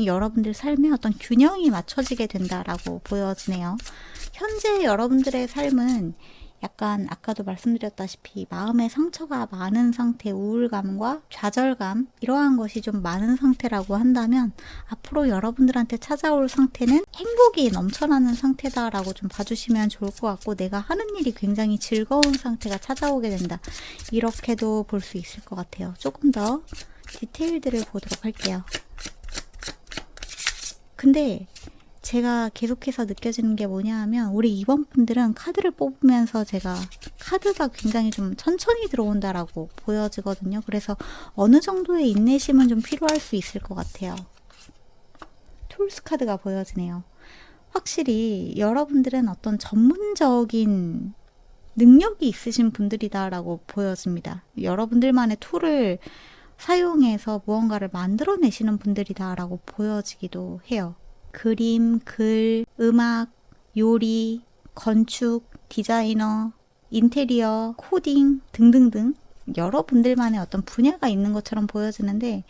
여러분들 삶에 어떤 균형이 맞춰지게 된다라고 보여지네요. 현재 여러분들의 삶은 약간 아까도 말씀드렸다시피 마음의 상처가 많은 상태, 우울감과 좌절감 이러한 것이 좀 많은 상태라고 한다면 앞으로 여러분들한테 찾아올 상태는 행복이 넘쳐나는 상태다라고 좀 봐주시면 좋을 것 같고, 내가 하는 일이 굉장히 즐거운 상태가 찾아오게 된다, 이렇게도 볼 수 있을 것 같아요. 조금 더 디테일들을 보도록 할게요. 근데 제가 계속해서 느껴지는 게 뭐냐 하면, 우리 2번 분들은 카드를 뽑으면서 제가 카드가 굉장히 좀 천천히 들어온다라고 보여지거든요. 그래서 어느 정도의 인내심은 좀 필요할 수 있을 것 같아요. 툴스 카드가 보여지네요. 확실히 여러분들은 어떤 전문적인 능력이 있으신 분들이다라고 보여집니다. 여러분들만의 툴을 사용해서 무언가를 만들어내시는 분들이다라고 보여지기도 해요. 그림, 글, 음악, 요리, 건축, 디자이너, 인테리어, 코딩 등등등 여러분들만의 어떤 분야가 있는 것처럼 보여지는데,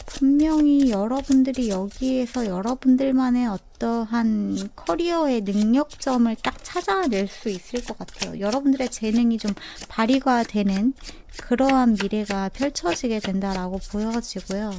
분명히 여러분들이 여기에서 여러분들만의 어떠한 커리어의 능력점을 딱 찾아낼 수 있을 것 같아요. 여러분들의 재능이 좀 발휘가 되는 그러한 미래가 펼쳐지게 된다라고 보여지고요.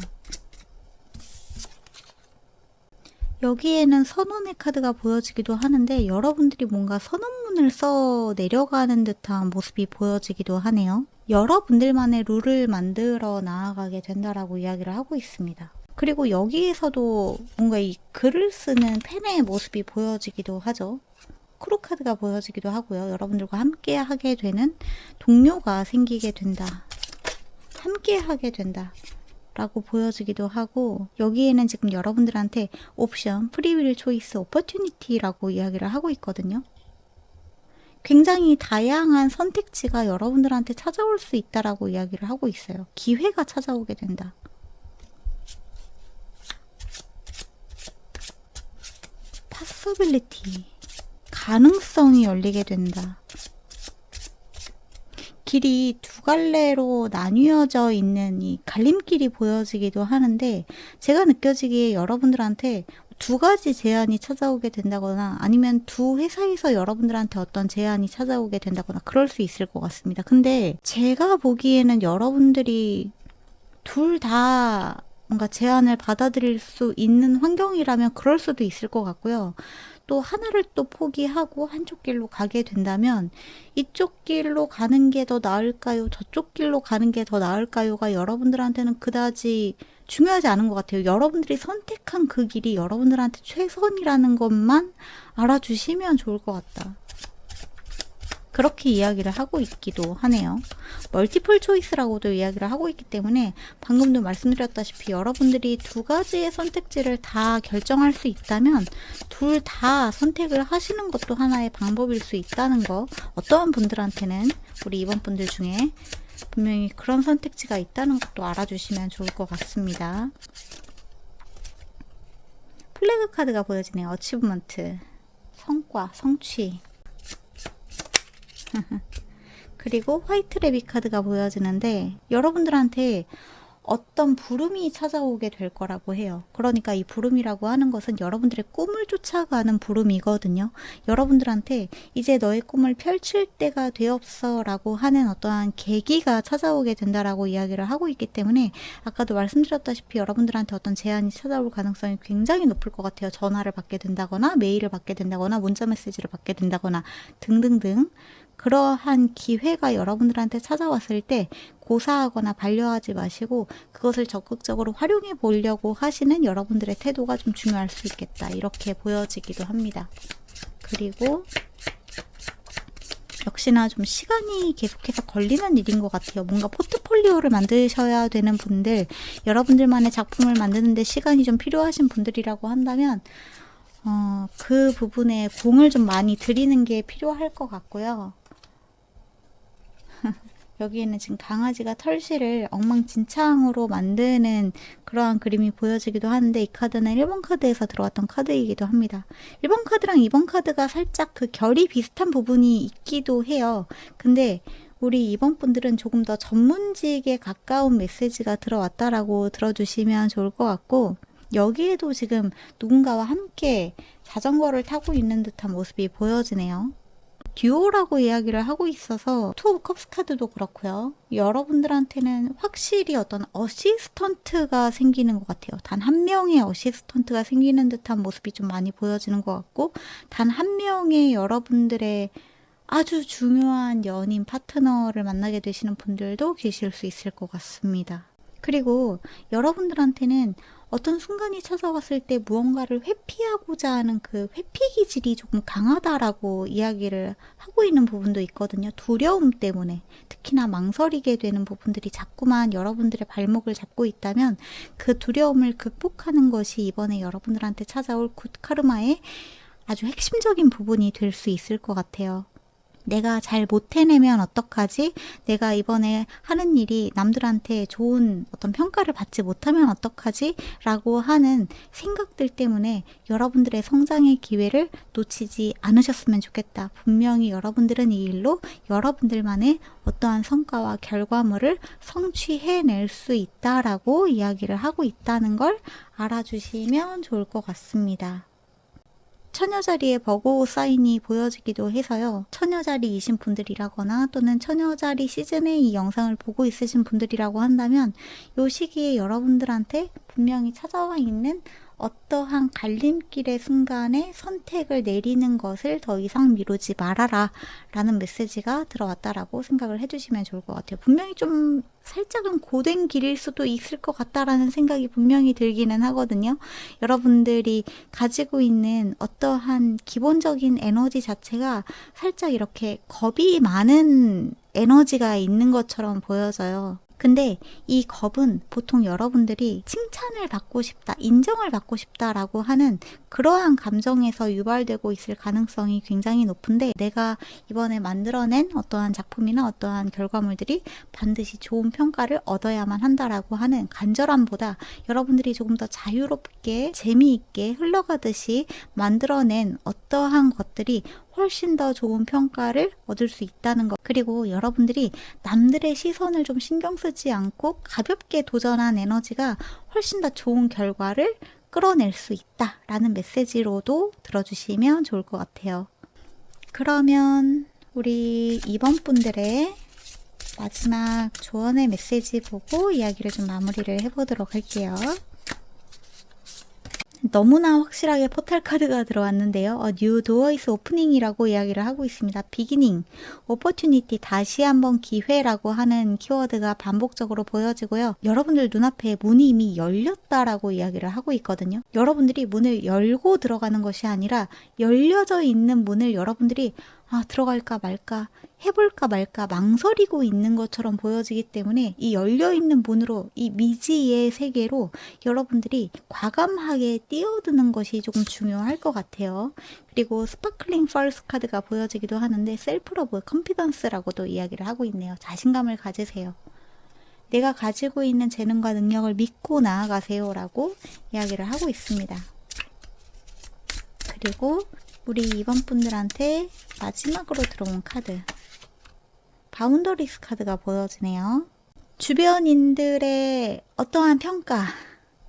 여기에는 선언의 카드가 보여지기도 하는데, 여러분들이 뭔가 선언문을 써 내려가는 듯한 모습이 보여지기도 하네요. 여러분들만의 룰을 만들어 나아가게 된다라고 이야기를 하고 있습니다. 그리고 여기에서도 뭔가 이 글을 쓰는 펜의 모습이 보여지기도 하죠. 크루 카드가 보여지기도 하고요. 여러분들과 함께 하게 되는 동료가 생기게 된다, 함께 하게 된다 라고 보여지기도 하고, 여기에는 지금 여러분들한테 옵션, 프리윌 초이스, 오퍼튜니티라고 이야기를 하고 있거든요. 굉장히 다양한 선택지가 여러분들한테 찾아올 수 있다라고 이야기를 하고 있어요. 기회가 찾아오게 된다. possibility, 가능성이 열리게 된다. 길이 두 갈래로 나뉘어져 있는 이 갈림길이 보여지기도 하는데, 제가 느껴지기에 여러분들한테 두 가지 제안이 찾아오게 된다거나 아니면 두 회사에서 여러분들한테 어떤 제안이 찾아오게 된다거나 그럴 수 있을 것 같습니다. 근데 제가 보기에는 여러분들이 둘 다 뭔가 제안을 받아들일 수 있는 환경이라면 그럴 수도 있을 것 같고요. 또 하나를 또 포기하고 한쪽 길로 가게 된다면 이쪽 길로 가는 게 더 나을까요? 저쪽 길로 가는 게 더 나을까요?가 여러분들한테는 그다지 중요하지 않은 것 같아요. 여러분들이 선택한 그 길이 여러분들한테 최선이라는 것만 알아주시면 좋을 것 같다, 그렇게 이야기를 하고 있기도 하네요. 멀티플 초이스라고도 이야기를 하고 있기 때문에 방금도 말씀드렸다시피 여러분들이 두 가지의 선택지를 다 결정할 수 있다면 둘 다 선택을 하시는 것도 하나의 방법일 수 있다는 거, 어떠한 분들한테는 우리 2번 분들 중에 분명히 그런 선택지가 있다는 것도 알아주시면 좋을 것 같습니다. 플래그 카드가 보여지네요. 어치브먼트, 성과, 성취. 그리고 화이트 레빗 카드가 보여지는데, 여러분들한테 어떤 부름이 찾아오게 될 거라고 해요. 그러니까 이 부름이라고 하는 것은 여러분들의 꿈을 쫓아가는 부름이거든요. 여러분들한테 이제 너의 꿈을 펼칠 때가 되었어 라고 하는 어떠한 계기가 찾아오게 된다라고 이야기를 하고 있기 때문에, 아까도 말씀드렸다시피 여러분들한테 어떤 제안이 찾아올 가능성이 굉장히 높을 것 같아요. 전화를 받게 된다거나 메일을 받게 된다거나 문자 메시지를 받게 된다거나 등등등 그러한 기회가 여러분들한테 찾아왔을 때 고사하거나 반려하지 마시고 그것을 적극적으로 활용해 보려고 하시는 여러분들의 태도가 좀 중요할 수 있겠다. 이렇게 보여지기도 합니다. 그리고 역시나 좀 시간이 계속해서 걸리는 일인 것 같아요. 뭔가 포트폴리오를 만드셔야 되는 분들, 여러분들만의 작품을 만드는데 시간이 좀 필요하신 분들이라고 한다면 그 부분에 공을 좀 많이 들이는 게 필요할 것 같고요. 여기에는 지금 강아지가 털실을 엉망진창으로 만드는 그러한 그림이 보여지기도 하는데 이 카드는 1번 카드에서 들어왔던 카드이기도 합니다. 1번 카드랑 2번 카드가 살짝 그 결이 비슷한 부분이 있기도 해요. 근데 우리 2번 분들은 조금 더 전문직에 가까운 메시지가 들어왔다라고 들어주시면 좋을 것 같고 여기에도 지금 누군가와 함께 자전거를 타고 있는 듯한 모습이 보여지네요. 듀오라고 이야기를 하고 있어서 투 오브 컵스 카드도 그렇고요. 여러분들한테는 확실히 어떤 어시스턴트가 생기는 것 같아요. 단 한 명의 어시스턴트가 생기는 듯한 모습이 좀 많이 보여지는 것 같고 단 한 명의 여러분들의 아주 중요한 연인 파트너를 만나게 되시는 분들도 계실 수 있을 것 같습니다. 그리고 여러분들한테는 어떤 순간이 찾아왔을 때 무언가를 회피하고자 하는 그 회피 기질이 조금 강하다라고 이야기를 하고 있는 부분도 있거든요. 두려움 때문에 특히나 망설이게 되는 부분들이 자꾸만 여러분들의 발목을 잡고 있다면 그 두려움을 극복하는 것이 이번에 여러분들한테 찾아올 굿 카르마의 아주 핵심적인 부분이 될 수 있을 것 같아요. 내가 잘 못 해내면 어떡하지? 내가 이번에 하는 일이 남들한테 좋은 어떤 평가를 받지 못하면 어떡하지? 라고 하는 생각들 때문에 여러분들의 성장의 기회를 놓치지 않으셨으면 좋겠다. 분명히 여러분들은 이 일로 여러분들만의 어떠한 성과와 결과물을 성취해낼 수 있다라고 이야기를 하고 있다는 걸 알아주시면 좋을 것 같습니다. 처녀자리에 버고 사인이 보여지기도 해서요. 처녀자리이신 분들이라거나 또는 처녀자리 시즌에 이 영상을 보고 있으신 분들이라고 한다면 이 시기에 여러분들한테 분명히 찾아와 있는 어떠한 갈림길의 순간에 선택을 내리는 것을 더 이상 미루지 말아라 라는 메시지가 들어왔다라고 생각을 해주시면 좋을 것 같아요. 분명히 좀 살짝은 고된 길일 수도 있을 것 같다라는 생각이 분명히 들기는 하거든요. 여러분들이 가지고 있는 어떠한 기본적인 에너지 자체가 살짝 이렇게 겁이 많은 에너지가 있는 것처럼 보여져요. 근데 이 겁은 보통 여러분들이 칭찬을 받고 싶다, 인정을 받고 싶다라고 하는 그러한 감정에서 유발되고 있을 가능성이 굉장히 높은데 내가 이번에 만들어낸 어떠한 작품이나 어떠한 결과물들이 반드시 좋은 평가를 얻어야만 한다라고 하는 간절함보다 여러분들이 조금 더 자유롭게 재미있게 흘러가듯이 만들어낸 어떠한 것들이 훨씬 더 좋은 평가를 얻을 수 있다는 것. 그리고 여러분들이 남들의 시선을 좀 신경 쓰지 않고 가볍게 도전한 에너지가 훨씬 더 좋은 결과를 끌어낼 수 있다라는 메시지로도 들어주시면 좋을 것 같아요. 그러면 우리 이번 분들의 마지막 조언의 메시지 보고 이야기를 좀 마무리를 해보도록 할게요. 너무나 확실하게 포탈 카드가 들어왔는데요. New Door is Opening이라고 이야기를 하고 있습니다. Beginning, Opportunity, 다시 한번 기회라고 하는 키워드가 반복적으로 보여지고요. 여러분들 눈앞에 문이 이미 열렸다라고 이야기를 하고 있거든요. 여러분들이 문을 열고 들어가는 것이 아니라 열려져 있는 문을 여러분들이 들어갈까 말까, 해볼까 말까 망설이고 있는 것처럼 보여지기 때문에 이 열려있는 문으로 이 미지의 세계로 여러분들이 과감하게 뛰어드는 것이 조금 중요할 것 같아요. 그리고 스파클링 펄스 카드가 보여지기도 하는데 셀프 러브, 컨피던스라고도 이야기를 하고 있네요. 자신감을 가지세요. 내가 가지고 있는 재능과 능력을 믿고 나아가세요 라고 이야기를 하고 있습니다. 그리고 우리 이번 분들한테 마지막으로 들어온 카드 바운더리스 카드가 보여지네요. 주변인들의 어떠한 평가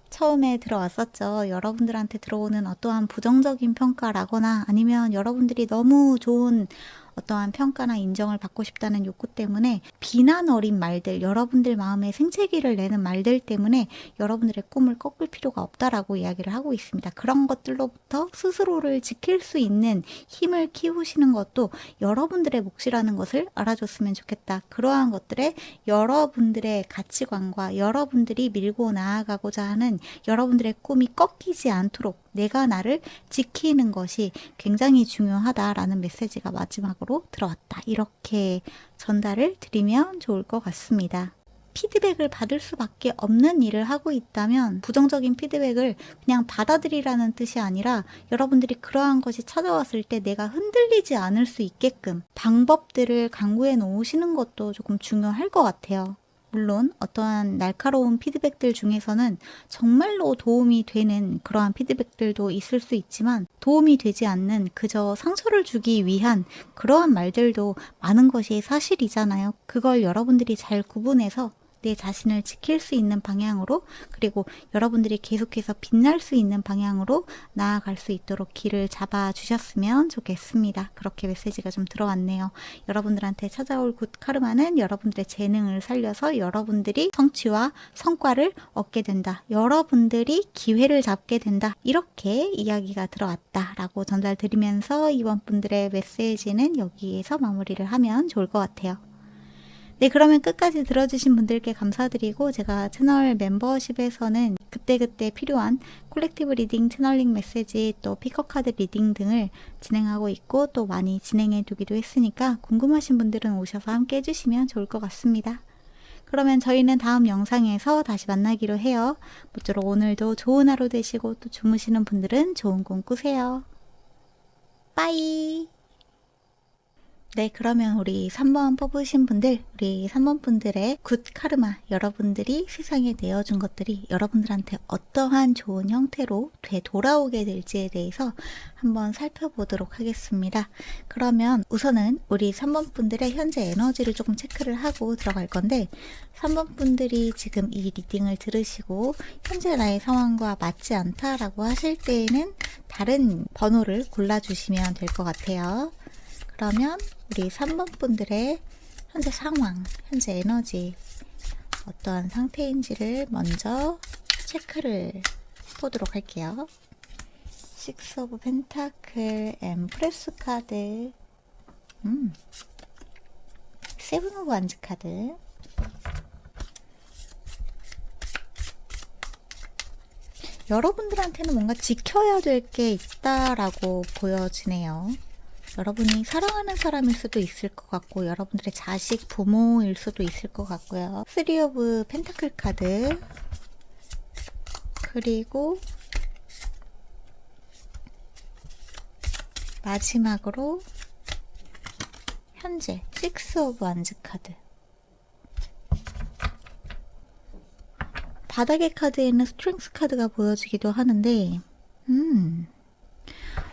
처음에 들어왔었죠. 여러분들한테 들어오는 어떠한 부정적인 평가라거나 아니면 여러분들이 너무 좋은 어떠한 평가나 인정을 받고 싶다는 욕구 때문에 비난 어린 말들, 여러분들 마음에 생채기를 내는 말들 때문에 여러분들의 꿈을 꺾을 필요가 없다라고 이야기를 하고 있습니다. 그런 것들로부터 스스로를 지킬 수 있는 힘을 키우시는 것도 여러분들의 몫이라는 것을 알아줬으면 좋겠다. 그러한 것들에 여러분들의 가치관과 여러분들이 밀고 나아가고자 하는 여러분들의 꿈이 꺾이지 않도록 내가 나를 지키는 것이 굉장히 중요하다라는 메시지가 마지막으로 들어왔다. 이렇게 전달을 드리면 좋을 것 같습니다. 피드백을 받을 수밖에 없는 일을 하고 있다면 부정적인 피드백을 그냥 받아들이라는 뜻이 아니라 여러분들이 그러한 것이 찾아왔을 때 내가 흔들리지 않을 수 있게끔 방법들을 강구해 놓으시는 것도 조금 중요할 것 같아요. 물론 어떠한 날카로운 피드백들 중에서는 정말로 도움이 되는 그러한 피드백들도 있을 수 있지만 도움이 되지 않는 그저 상처를 주기 위한 그러한 말들도 많은 것이 사실이잖아요. 그걸 여러분들이 잘 구분해서 내 자신을 지킬 수 있는 방향으로 그리고 여러분들이 계속해서 빛날 수 있는 방향으로 나아갈 수 있도록 길을 잡아주셨으면 좋겠습니다. 그렇게 메시지가 좀 들어왔네요. 여러분들한테 찾아올 굿 카르마는 여러분들의 재능을 살려서 여러분들이 성취와 성과를 얻게 된다. 여러분들이 기회를 잡게 된다. 이렇게 이야기가 들어왔다라고 전달드리면서 이번 분들의 메시지는 여기에서 마무리를 하면 좋을 것 같아요. 네, 그러면 끝까지 들어주신 분들께 감사드리고 제가 채널 멤버십에서는 그때그때 필요한 콜렉티브 리딩, 채널링 메시지, 또 피커카드 리딩 등을 진행하고 있고 또 많이 진행해 두기도 했으니까 궁금하신 분들은 오셔서 함께 해주시면 좋을 것 같습니다. 그러면 저희는 다음 영상에서 다시 만나기로 해요. 모쪼록 오늘도 좋은 하루 되시고 또 주무시는 분들은 좋은 꿈 꾸세요. 빠이! 네, 그러면 우리 3번 뽑으신 분들, 우리 3번 분들의 굿 카르마, 여러분들이 세상에 내어준 것들이 여러분들한테 어떠한 좋은 형태로 되돌아오게 될지에 대해서 한번 살펴보도록 하겠습니다. 그러면 우선은 우리 3번 분들의 현재 에너지를 조금 체크를 하고 들어갈 건데 3번 분들이 지금 이 리딩을 들으시고 현재 나의 상황과 맞지 않다라고 하실 때에는 다른 번호를 골라주시면 될 것 같아요. 그러면 우리 3번 분들의 현재 상황, 현재 에너지 어떠한 상태인지를 먼저 체크를 해보도록 할게요. 식스 오브 펜타클, 엠프레스 카드, 세븐 오브 완즈 카드, 여러분들한테는 뭔가 지켜야 될 게 있다라고 보여지네요. 여러분이 사랑하는 사람일 수도 있을 것 같고 여러분들의 자식, 부모일 수도 있을 것 같고요. 3 오브 펜타클 카드 그리고 마지막으로 현재 6 오브 완즈 카드 바닥의 카드에는 스트렝스 카드가 보여지기도 하는데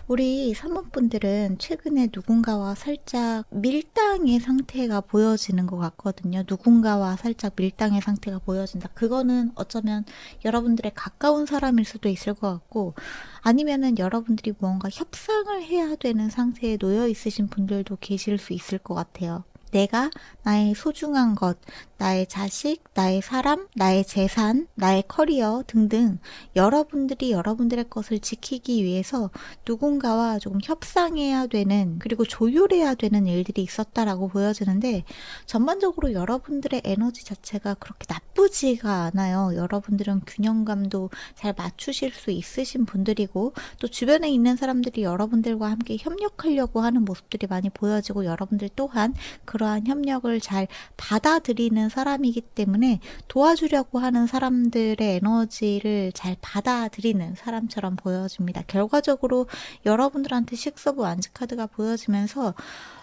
우리 3번 분들은 최근에 누군가와 살짝 밀당의 상태가 보여지는 것 같거든요. 누군가와 살짝 밀당의 상태가 보여진다. 그거는 어쩌면 여러분들의 가까운 사람일 수도 있을 것 같고 아니면은 여러분들이 뭔가 협상을 해야 되는 상태에 놓여 있으신 분들도 계실 수 있을 것 같아요. 내가 나의 소중한 것, 나의 자식, 나의 사람, 나의 재산, 나의 커리어 등등 여러분들이 여러분들의 것을 지키기 위해서 누군가와 조금 협상해야 되는 그리고 조율해야 되는 일들이 있었다라고 보여지는데 전반적으로 여러분들의 에너지 자체가 그렇게 나쁘지가 않아요. 여러분들은 균형감도 잘 맞추실 수 있으신 분들이고 또 주변에 있는 사람들이 여러분들과 함께 협력하려고 하는 모습들이 많이 보여지고 여러분들 또한 그러한 협력을 잘 받아들이는 사람이기 때문에 도와주려고 하는 사람들의 에너지를 잘 받아들이는 사람처럼 보여집니다. 결과적으로 여러분들한테 6 오브 완즈 카드가 보여지면서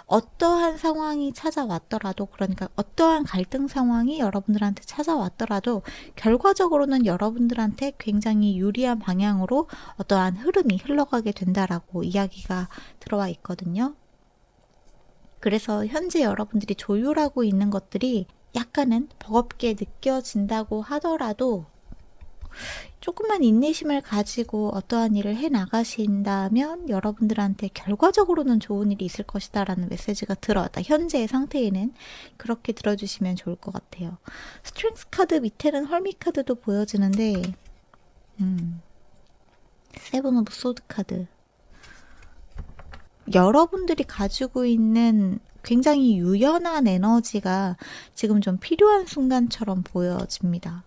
어떠한 상황이 찾아왔더라도 그러니까 어떠한 갈등 상황이 여러분들한테 찾아왔더라도 결과적으로는 여러분들한테 굉장히 유리한 방향으로 어떠한 흐름이 흘러가게 된다라고 이야기가 들어와 있거든요. 그래서 현재 여러분들이 조율하고 있는 것들이 약간은 버겁게 느껴진다고 하더라도 조금만 인내심을 가지고 어떠한 일을 해 나가신다면 여러분들한테 결과적으로는 좋은 일이 있을 것이다 라는 메시지가 들어왔다. 현재의 상태에는 그렇게 들어주시면 좋을 것 같아요. 스트렝스 카드 밑에는 헐미 카드도 보여지는데 세븐 오브 소드 카드, 여러분들이 가지고 있는 굉장히 유연한 에너지가 지금 좀 필요한 순간처럼 보여집니다.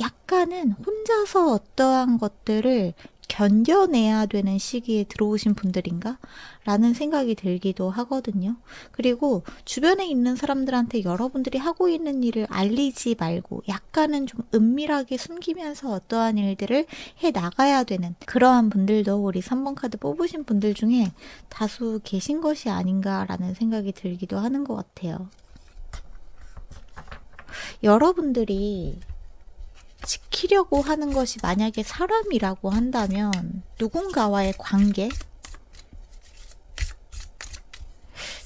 약간은 혼자서 어떠한 것들을 견뎌내야 되는 시기에 들어오신 분들인가? 라는 생각이 들기도 하거든요. 그리고 주변에 있는 사람들한테 여러분들이 하고 있는 일을 알리지 말고 약간은 좀 은밀하게 숨기면서 어떠한 일들을 해 나가야 되는 그러한 분들도 우리 3번 카드 뽑으신 분들 중에 다수 계신 것이 아닌가라는 생각이 들기도 하는 것 같아요. 여러분들이 지키려고 하는 것이 만약에 사람이라고 한다면 누군가와의 관계?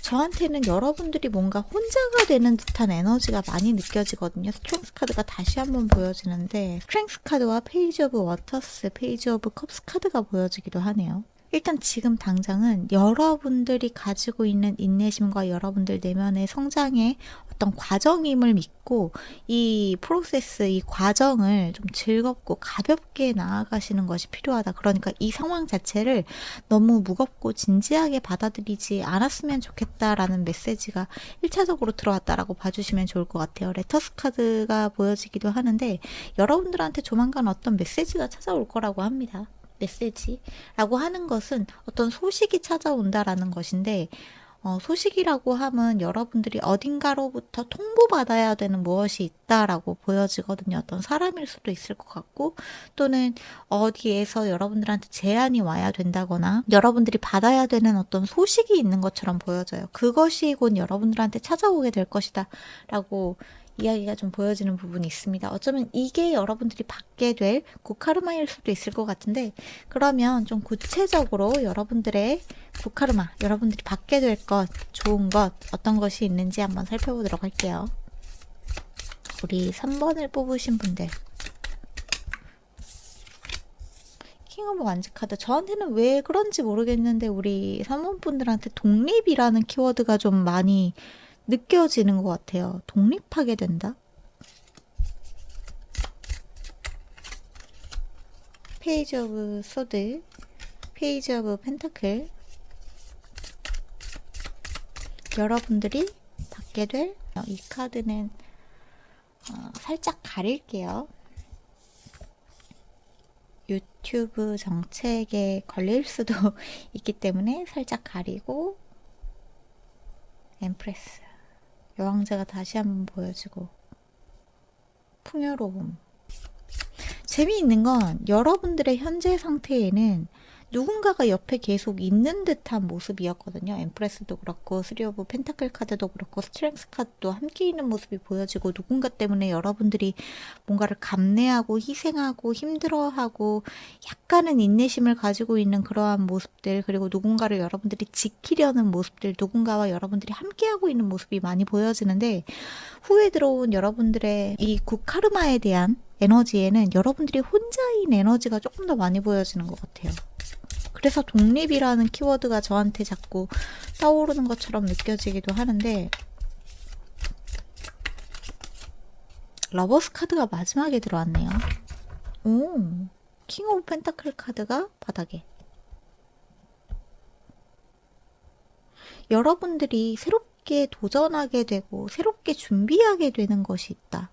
저한테는 여러분들이 뭔가 혼자가 되는 듯한 에너지가 많이 느껴지거든요. 스트렝스 카드가 다시 한번 보여지는데 스트렝스 카드와 페이지 오브 워터스, 페이지 오브 컵스 카드가 보여지기도 하네요. 일단 지금 당장은 여러분들이 가지고 있는 인내심과 여러분들 내면의 성장의 어떤 과정임을 믿고 이 프로세스, 이 과정을 좀 즐겁고 가볍게 나아가시는 것이 필요하다. 그러니까 이 상황 자체를 너무 무겁고 진지하게 받아들이지 않았으면 좋겠다라는 메시지가 1차적으로 들어왔다라고 봐주시면 좋을 것 같아요. 레터스 카드가 보여지기도 하는데 여러분들한테 조만간 어떤 메시지가 찾아올 거라고 합니다. 메시지라고 하는 것은 어떤 소식이 찾아온다라는 것인데 소식이라고 하면 여러분들이 어딘가로부터 통보받아야 되는 무엇이 있다라고 보여지거든요. 어떤 사람일 수도 있을 것 같고 또는 어디에서 여러분들한테 제안이 와야 된다거나 여러분들이 받아야 되는 어떤 소식이 있는 것처럼 보여져요. 그것이 곧 여러분들한테 찾아오게 될 것이다 라고 이야기가 좀 보여지는 부분이 있습니다. 어쩌면 이게 여러분들이 받게 될 굿카르마일 수도 있을 것 같은데 그러면 좀 구체적으로 여러분들의 굿카르마, 여러분들이 받게 될 것, 좋은 것, 어떤 것이 있는지 한번 살펴보도록 할게요. 우리 3번을 뽑으신 분들 킹 오브 완즈 카드, 저한테는 왜 그런지 모르겠는데 우리 3번 분들한테 독립이라는 키워드가 좀 많이 느껴지는 것 같아요. 독립하게 된다? 페이지 오브 소드, 페이지 오브 펜타클, 여러분들이 받게 될 이 카드는 살짝 가릴게요. 유튜브 정책에 걸릴 수도 있기 때문에 살짝 가리고 엠프레스, 여왕제가 다시 한번 보여지고 풍요로움. 재미있는 건 여러분들의 현재 상태에는 누군가가 옆에 계속 있는 듯한 모습이었거든요. 엠프레스도 그렇고 쓰리 오브 펜타클 카드도 그렇고 스트렝스 카드도 함께 있는 모습이 보여지고 누군가 때문에 여러분들이 뭔가를 감내하고 희생하고 힘들어하고 약간은 인내심을 가지고 있는 그러한 모습들, 그리고 누군가를 여러분들이 지키려는 모습들, 누군가와 여러분들이 함께하고 있는 모습이 많이 보여지는데 후에 들어온 여러분들의 이 굿카르마에 대한 에너지에는 여러분들이 혼자인 에너지가 조금 더 많이 보여지는 것 같아요. 그래서 독립이라는 키워드가 저한테 자꾸 떠오르는 것처럼 느껴지기도 하는데 러버스 카드가 마지막에 들어왔네요. 오, 킹 오브 펜타클 카드가 바닥에. 여러분들이 새롭게 도전하게 되고 새롭게 준비하게 되는 것이 있다.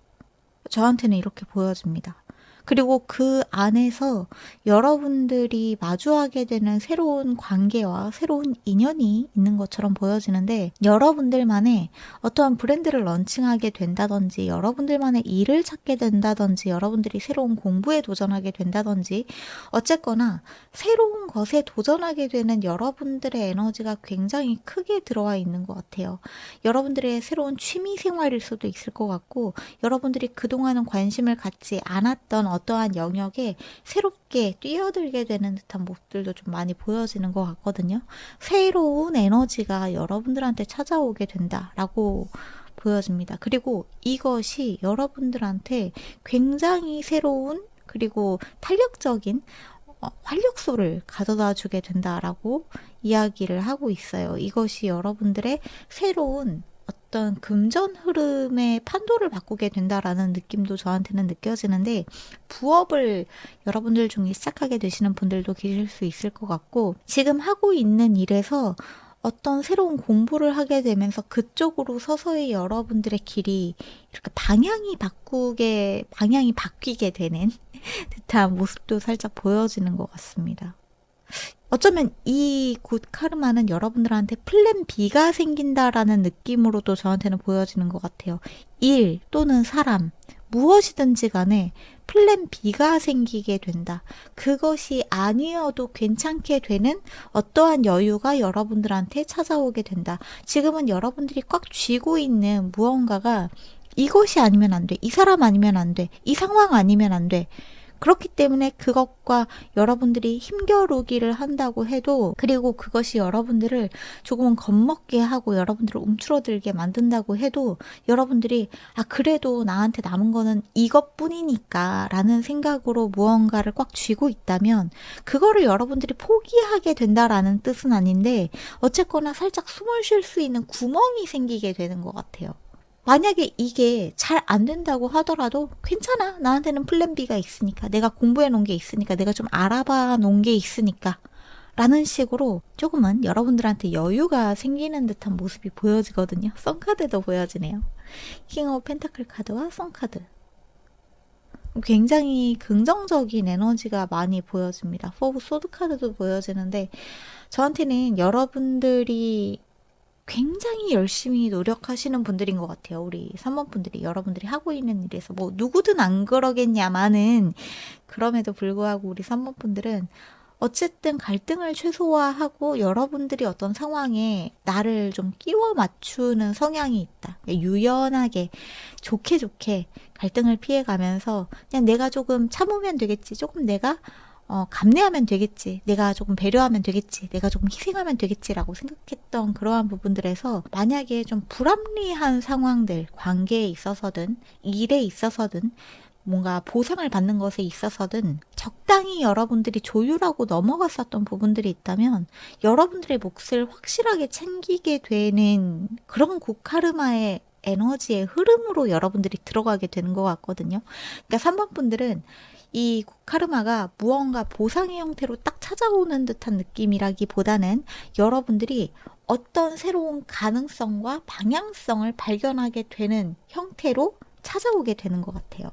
저한테는 이렇게 보여집니다. 그리고 그 안에서 여러분들이 마주하게 되는 새로운 관계와 새로운 인연이 있는 것처럼 보여지는데 여러분들만의 어떠한 브랜드를 런칭하게 된다든지 여러분들만의 일을 찾게 된다든지 여러분들이 새로운 공부에 도전하게 된다든지 어쨌거나 새로운 것에 도전하게 되는 여러분들의 에너지가 굉장히 크게 들어와 있는 것 같아요. 여러분들의 새로운 취미 생활일 수도 있을 것 같고 여러분들이 그동안은 관심을 갖지 않았던 어떠한 영역에 새롭게 뛰어들게 되는 듯한 모습들도 좀 많이 보여지는 것 같거든요. 새로운 에너지가 여러분들한테 찾아오게 된다라고 보여집니다. 그리고 이것이 여러분들한테 굉장히 새로운 그리고 탄력적인 활력소를 가져다 주게 된다라고 이야기를 하고 있어요. 이것이 여러분들의 새로운 어떤 금전 흐름의 판도를 바꾸게 된다라는 느낌도 저한테는 느껴지는데, 부업을 여러분들 중에 시작하게 되시는 분들도 계실 수 있을 것 같고, 지금 하고 있는 일에서 어떤 새로운 공부를 하게 되면서 그쪽으로 서서히 여러분들의 길이 이렇게 방향이 바뀌게 되는 듯한 모습도 살짝 보여지는 것 같습니다. 어쩌면 이 굿 카르마는 여러분들한테 플랜 B가 생긴다라는 느낌으로도 저한테는 보여지는 것 같아요. 일 또는 사람, 무엇이든지 간에 플랜 B가 생기게 된다. 그것이 아니어도 괜찮게 되는 어떠한 여유가 여러분들한테 찾아오게 된다. 지금은 여러분들이 꽉 쥐고 있는 무언가가 이것이 아니면 안 돼. 이 사람 아니면 안 돼. 이 상황 아니면 안 돼. 그렇기 때문에 그것과 여러분들이 힘겨루기를 한다고 해도, 그리고 그것이 여러분들을 조금은 겁먹게 하고 여러분들을 움츠러들게 만든다고 해도, 여러분들이 그래도 나한테 남은 거는 이것뿐이니까 라는 생각으로 무언가를 꽉 쥐고 있다면 그거를 여러분들이 포기하게 된다라는 뜻은 아닌데, 어쨌거나 살짝 숨을 쉴 수 있는 구멍이 생기게 되는 것 같아요. 만약에 이게 잘 안 된다고 하더라도 괜찮아. 나한테는 플랜 B가 있으니까. 내가 공부해 놓은 게 있으니까. 내가 좀 알아봐 놓은 게 있으니까. 라는 식으로 조금은 여러분들한테 여유가 생기는 듯한 모습이 보여지거든요. 썬카드도 보여지네요. 킹 오브 펜타클 카드와 썬카드. 굉장히 긍정적인 에너지가 많이 보여집니다. 포브 소드 카드도 보여지는데, 저한테는 여러분들이 굉장히 열심히 노력하시는 분들인 것 같아요. 우리 3번 분들이, 여러분들이 하고 있는 일에서 뭐 누구든 안 그러겠냐마는, 그럼에도 불구하고 우리 3번 분들은 어쨌든 갈등을 최소화하고 여러분들이 어떤 상황에 나를 좀 끼워 맞추는 성향이 있다. 유연하게 좋게 갈등을 피해가면서 그냥 내가 조금 참으면 되겠지. 조금 내가 감내하면 되겠지. 내가 조금 배려하면 되겠지. 내가 조금 희생하면 되겠지라고 생각했던 그러한 부분들에서, 만약에 좀 불합리한 상황들, 관계에 있어서든 일에 있어서든 뭔가 보상을 받는 것에 있어서든 적당히 여러분들이 조율하고 넘어갔었던 부분들이 있다면, 여러분들의 몫을 확실하게 챙기게 되는 그런 고카르마의 에너지의 흐름으로 여러분들이 들어가게 되는 것 같거든요. 그러니까 3번 분들은 이 카르마가 무언가 보상의 형태로 딱 찾아오는 듯한 느낌이라기보다는 여러분들이 어떤 새로운 가능성과 방향성을 발견하게 되는 형태로 찾아오게 되는 것 같아요.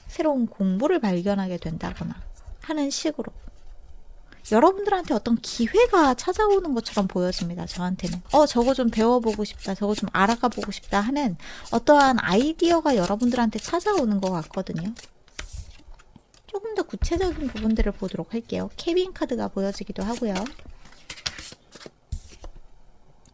새로운 공부를 발견하게 된다거나 하는 식으로 여러분들한테 어떤 기회가 찾아오는 것처럼 보여집니다. 저한테는 저거 좀 배워보고 싶다, 저거 좀 알아가 보고 싶다 하는 어떠한 아이디어가 여러분들한테 찾아오는 것 같거든요. 조금 더 구체적인 부분들을 보도록 할게요. 케빈 카드가 보여지기도 하고요.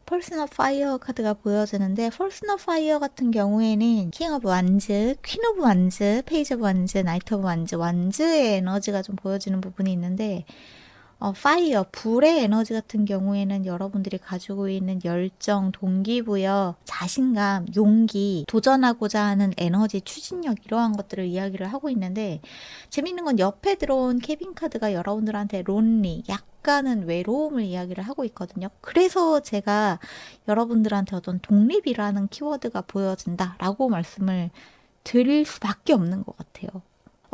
퍼스널 파이어 카드가 보여지는데, 퍼스널 파이어 같은 경우에는 킹 오브 완즈, 퀸 오브 완즈, 페이지 오브 완즈, 나이트 오브 완즈, 완즈의 에너지가 좀 보여지는 부분이 있는데, 파이어, 불의 에너지 같은 경우에는 여러분들이 가지고 있는 열정, 동기부여, 자신감, 용기, 도전하고자 하는 에너지, 추진력, 이러한 것들을 이야기를 하고 있는데, 재밌는 건 옆에 들어온 케빈 카드가 여러분들한테 론리, 약간은 외로움을 이야기를 하고 있거든요. 그래서 제가 여러분들한테 어떤 독립이라는 키워드가 보여진다라고 말씀을 드릴 수밖에 없는 것 같아요.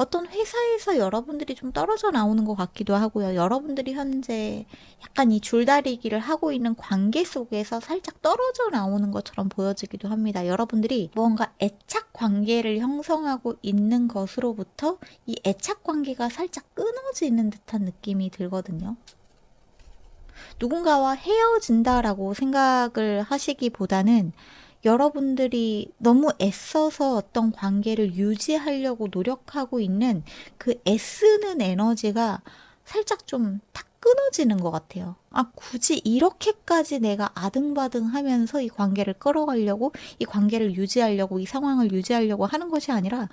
어떤 회사에서 여러분들이 좀 떨어져 나오는 것 같기도 하고요. 여러분들이 현재 약간 이 줄다리기를 하고 있는 관계 속에서 살짝 떨어져 나오는 것처럼 보여지기도 합니다. 여러분들이 무언가 애착 관계를 형성하고 있는 것으로부터 이 애착 관계가 살짝 끊어지는 듯한 느낌이 들거든요. 누군가와 헤어진다라고 생각을 하시기보다는 여러분들이 너무 애써서 어떤 관계를 유지하려고 노력하고 있는 그 애쓰는 에너지가 살짝 좀 탁 끊어지는 것 같아요. 굳이 이렇게까지 내가 아등바등 하면서 이 관계를 끌어가려고, 이 관계를 유지하려고, 이 상황을 유지하려고 하는 것이 아니라,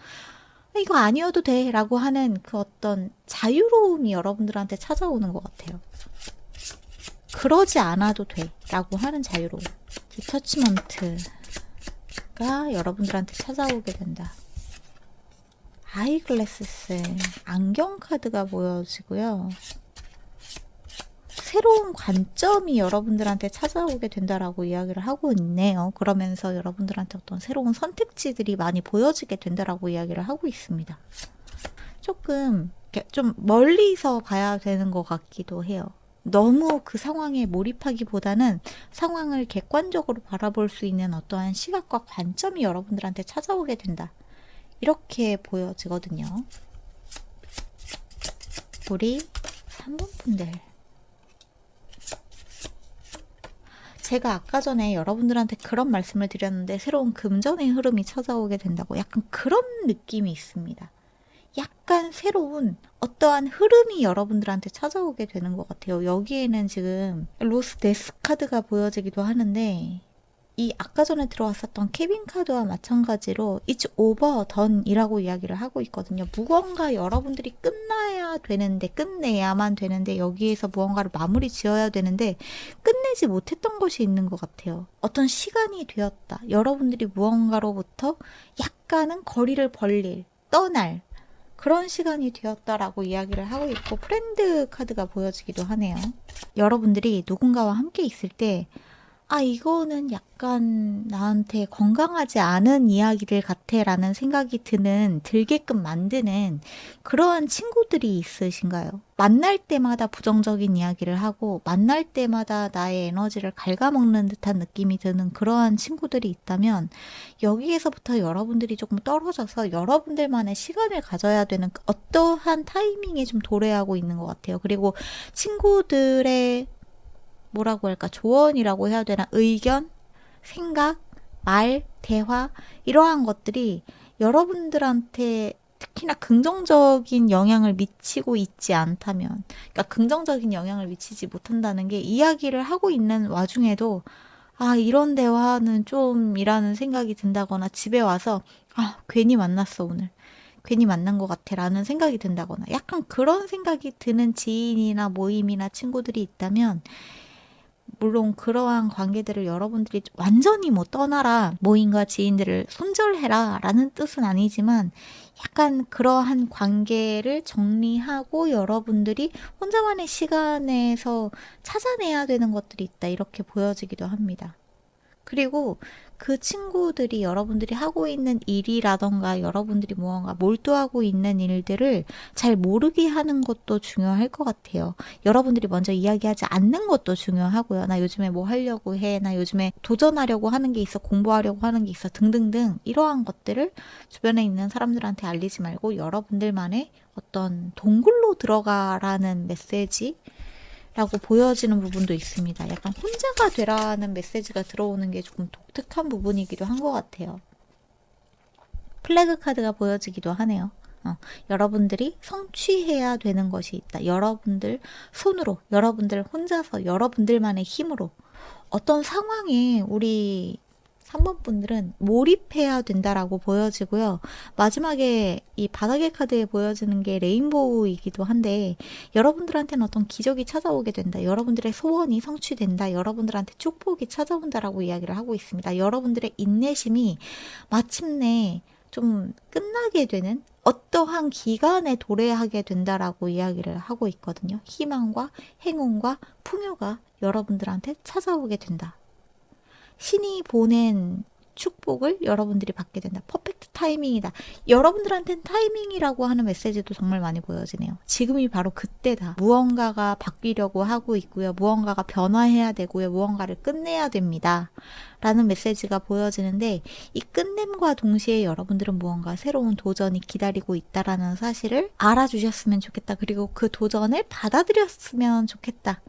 이거 아니어도 돼 라고 하는 그 어떤 자유로움이 여러분들한테 찾아오는 것 같아요. 그러지 않아도 돼 라고 하는 자유로움. 디터치먼트. 여러분들한테 찾아오게 된다. 아이글래스스, 안경 카드가 보여지고요. 새로운 관점이 여러분들한테 찾아오게 된다라고 이야기를 하고 있네요. 그러면서 여러분들한테 어떤 새로운 선택지들이 많이 보여지게 된다라고 이야기를 하고 있습니다. 조금 좀 멀리서 봐야 되는 것 같기도 해요. 너무 그 상황에 몰입하기보다는 상황을 객관적으로 바라볼 수 있는 어떠한 시각과 관점이 여러분들한테 찾아오게 된다. 이렇게 보여지거든요. 우리 3번 분들. 제가 아까 전에 여러분들한테 그런 말씀을 드렸는데 새로운 금전의 흐름이 찾아오게 된다고 약간 그런 느낌이 있습니다. 약간 새로운 어떠한 흐름이 여러분들한테 찾아오게 되는 것 같아요. 여기에는 지금 로스 데스 카드가 보여지기도 하는데 이 아까 전에 들어왔었던 케빈 카드와 마찬가지로 It's over done 이라고 이야기를 하고 있거든요. 무언가 여러분들이 끝나야 되는데 끝내야만 되는데 여기에서 무언가를 마무리 지어야 되는데 끝내지 못했던 것이 있는 것 같아요. 어떤 시간이 되었다. 여러분들이 무언가로부터 약간은 거리를 벌릴, 떠날 그런 시간이 되었다라고 이야기를 하고 있고 프렌드 카드가 보여지기도 하네요. 여러분들이 누군가와 함께 있을 때 이거는 약간 나한테 건강하지 않은 이야기들 같아 라는 생각이 들게끔 만드는 그러한 친구들이 있으신가요? 만날 때마다 부정적인 이야기를 하고 만날 때마다 나의 에너지를 갉아먹는 듯한 느낌이 드는 그러한 친구들이 있다면 여기에서부터 여러분들이 조금 떨어져서 여러분들만의 시간을 가져야 되는 어떠한 타이밍에 좀 도래하고 있는 것 같아요. 그리고 친구들의 뭐라고 할까? 조언이라고 해야 되나? 의견, 생각, 말, 대화 이러한 것들이 여러분들한테 특히나 긍정적인 영향을 미치고 있지 않다면 그러니까 긍정적인 영향을 미치지 못한다는 게 이야기를 하고 있는 와중에도 이런 대화는 좀 이라는 생각이 든다거나 집에 와서 괜히 만났어 오늘. 괜히 만난 것 같아 라는 생각이 든다거나 약간 그런 생각이 드는 지인이나 모임이나 친구들이 있다면 물론 그러한 관계들을 여러분들이 완전히 떠나라, 모임과 지인들을 손절해라 라는 뜻은 아니지만 약간 그러한 관계를 정리하고 여러분들이 혼자만의 시간에서 찾아내야 되는 것들이 있다 이렇게 보여지기도 합니다. 그리고 그 친구들이 여러분들이 하고 있는 일이라던가 여러분들이 무언가 몰두하고 있는 일들을 잘 모르게 하는 것도 중요할 것 같아요. 여러분들이 먼저 이야기하지 않는 것도 중요하고요. 나 요즘에 뭐 하려고 해. 나 요즘에 도전하려고 하는 게 있어. 공부하려고 하는 게 있어. 등등등 이러한 것들을 주변에 있는 사람들한테 알리지 말고 여러분들만의 어떤 동굴로 들어가라는 메시지 라고 보여지는 부분도 있습니다. 약간 혼자가 되라는 메시지가 들어오는 게 조금 독특한 부분이기도 한 것 같아요. 플래그 카드가 보여지기도 하네요. 여러분들이 성취해야 되는 것이 있다. 여러분들 손으로, 여러분들 혼자서, 여러분들만의 힘으로 어떤 상황에 우리 3번 분들은 몰입해야 된다라고 보여지고요. 마지막에 이 바닥의 카드에 보여지는 게 레인보우이기도 한데 여러분들한테는 어떤 기적이 찾아오게 된다. 여러분들의 소원이 성취된다. 여러분들한테 축복이 찾아온다라고 이야기를 하고 있습니다. 여러분들의 인내심이 마침내 좀 끝나게 되는 어떠한 기간에 도래하게 된다라고 이야기를 하고 있거든요. 희망과 행운과 풍요가 여러분들한테 찾아오게 된다. 신이 보낸 축복을 여러분들이 받게 된다. 퍼펙트 타이밍이다. 여러분들한테는 타이밍이라고 하는 메시지도 정말 많이 보여지네요. 지금이 바로 그때다. 무언가가 바뀌려고 하고 있고요. 무언가가 변화해야 되고요. 무언가를 끝내야 됩니다. 라는 메시지가 보여지는데 이 끝냄과 동시에 여러분들은 무언가 새로운 도전이 기다리고 있다라는 사실을 알아주셨으면 좋겠다. 그리고 그 도전을 받아들였으면 좋겠다.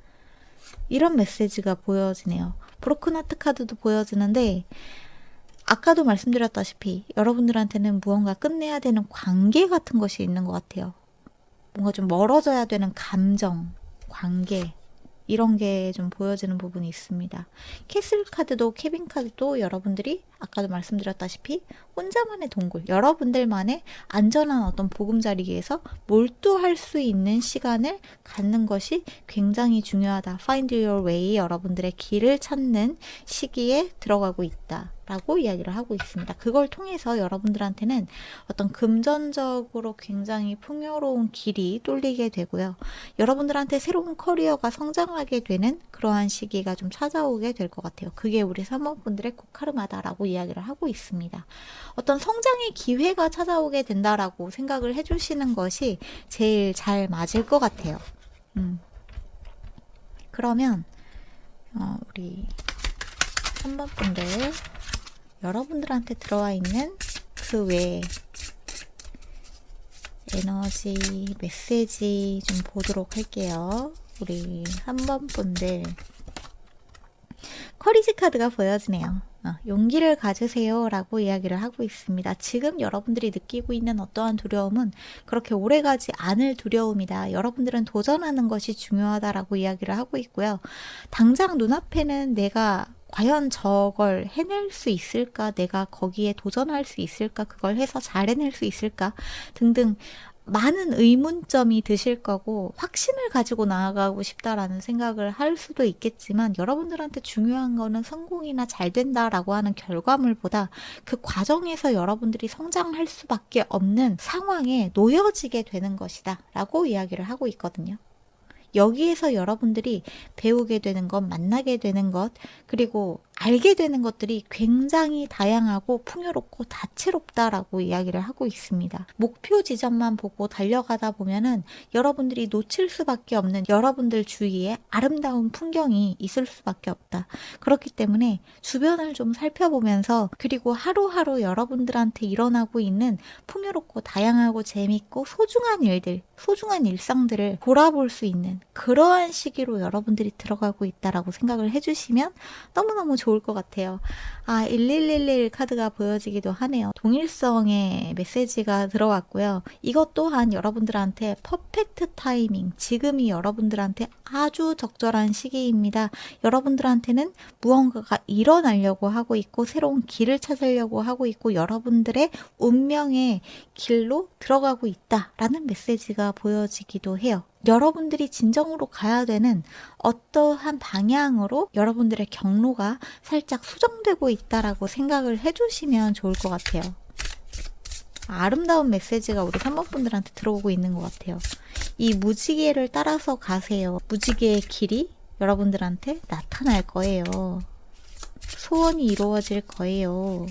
이런 메시지가 보여지네요. 브로큰 하트 카드도 보여지는데 아까도 말씀드렸다시피 여러분들한테는 무언가 끝내야 되는 관계 같은 것이 있는 것 같아요. 뭔가 좀 멀어져야 되는 감정, 관계 이런 게 좀 보여지는 부분이 있습니다. 캐슬 카드도 케빈 카드도 여러분들이 아까도 말씀드렸다시피 혼자만의 동굴, 여러분들만의 안전한 어떤 보금자리에서 몰두할 수 있는 시간을 갖는 것이 굉장히 중요하다. Find your way, 여러분들의 길을 찾는 시기에 들어가고 있다. 라고 이야기를 하고 있습니다. 그걸 통해서 여러분들한테는 어떤 금전적으로 굉장히 풍요로운 길이 뚫리게 되고요. 여러분들한테 새로운 커리어가 성장하게 되는 그러한 시기가 좀 찾아오게 될 것 같아요. 그게 우리 3번 분들의 고카르마다라고 이야기를 하고 있습니다. 어떤 성장의 기회가 찾아오게 된다라고 생각을 해주시는 것이 제일 잘 맞을 것 같아요. 그러면 우리 3번 분들 여러분들한테 들어와 있는 그 외에 에너지 메시지 좀 보도록 할게요. 우리 3번 분들 커리지 카드가 보여지네요. 용기를 가지세요 라고 이야기를 하고 있습니다. 지금 여러분들이 느끼고 있는 어떠한 두려움은 그렇게 오래가지 않을 두려움이다. 여러분들은 도전하는 것이 중요하다라고 이야기를 하고 있고요. 당장 눈앞에는 내가 과연 저걸 해낼 수 있을까? 내가 거기에 도전할 수 있을까? 그걸 해서 잘 해낼 수 있을까? 등등 많은 의문점이 드실 거고 확신을 가지고 나아가고 싶다라는 생각을 할 수도 있겠지만 여러분들한테 중요한 거는 성공이나 잘 된다라고 하는 결과물보다 그 과정에서 여러분들이 성장할 수밖에 없는 상황에 놓여지게 되는 것이다 라고 이야기를 하고 있거든요. 여기에서 여러분들이 배우게 되는 것, 만나게 되는 것, 그리고 알게 되는 것들이 굉장히 다양하고 풍요롭고 다채롭다라고 이야기를 하고 있습니다. 목표 지점만 보고 달려가다 보면은 여러분들이 놓칠 수밖에 없는 여러분들 주위에 아름다운 풍경이 있을 수밖에 없다. 그렇기 때문에 주변을 좀 살펴보면서 그리고 하루하루 여러분들한테 일어나고 있는 풍요롭고 다양하고 재밌고 소중한 일들, 소중한 일상들을 돌아볼 수 있는 그러한 시기로 여러분들이 들어가고 있다라고 생각을 해주시면 너무너무 좋을 것 같아요. 1111 카드가 보여지기도 하네요. 동일성의 메시지가 들어왔고요. 이것 또한 여러분들한테 퍼펙트 타이밍, 지금이 여러분들한테 아주 적절한 시기입니다. 여러분들한테는 무언가가 일어나려고 하고 있고 새로운 길을 찾으려고 하고 있고 여러분들의 운명의 길로 들어가고 있다라는 메시지가 보여지기도 해요. 여러분들이 진정으로 가야 되는 어떠한 방향으로 여러분들의 경로가 살짝 수정되고 있다라고 생각을 해주시면 좋을 것 같아요. 아름다운 메시지가 우리 3번 분들한테 들어오고 있는 것 같아요. 이 무지개를 따라서 가세요. 무지개의 길이 여러분들한테 나타날 거예요. 소원이 이루어질 거예요.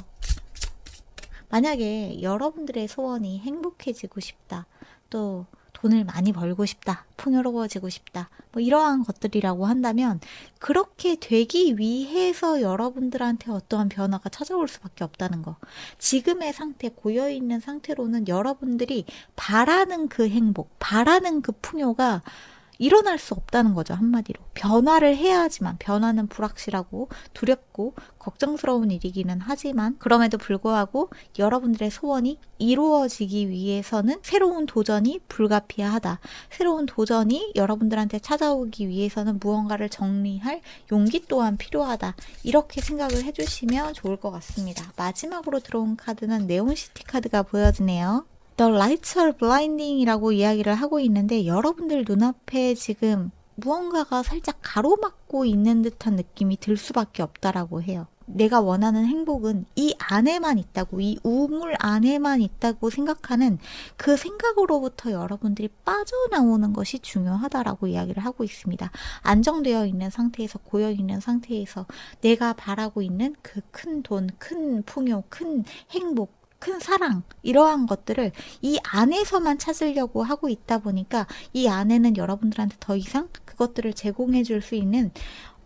만약에 여러분들의 소원이 행복해지고 싶다. 또 돈을 많이 벌고 싶다. 풍요로워지고 싶다. 뭐 이러한 것들이라고 한다면 그렇게 되기 위해서 여러분들한테 어떠한 변화가 찾아올 수밖에 없다는 거. 지금의 상태, 고여있는 상태로는 여러분들이 바라는 그 행복, 바라는 그 풍요가 일어날 수 없다는 거죠. 한마디로. 변화를 해야지만 변화는 불확실하고 두렵고 걱정스러운 일이기는 하지만 그럼에도 불구하고 여러분들의 소원이 이루어지기 위해서는 새로운 도전이 불가피하다. 새로운 도전이 여러분들한테 찾아오기 위해서는 무언가를 정리할 용기 또한 필요하다. 이렇게 생각을 해주시면 좋을 것 같습니다. 마지막으로 들어온 카드는 네온시티 카드가 보여지네요. The lights are blinding 이라고 이야기를 하고 있는데 여러분들 눈앞에 지금 무언가가 살짝 가로막고 있는 듯한 느낌이 들 수밖에 없다라고 해요. 내가 원하는 행복은 이 안에만 있다고, 이 우물 안에만 있다고 생각하는 그 생각으로부터 여러분들이 빠져나오는 것이 중요하다라고 이야기를 하고 있습니다. 안정되어 있는 상태에서, 고여 있는 상태에서 내가 바라고 있는 그 큰 돈, 큰 풍요, 큰 행복, 큰 사랑 이러한 것들을 이 안에서만 찾으려고 하고 있다 보니까 이 안에는 여러분들한테 더 이상 그것들을 제공해 줄 수 있는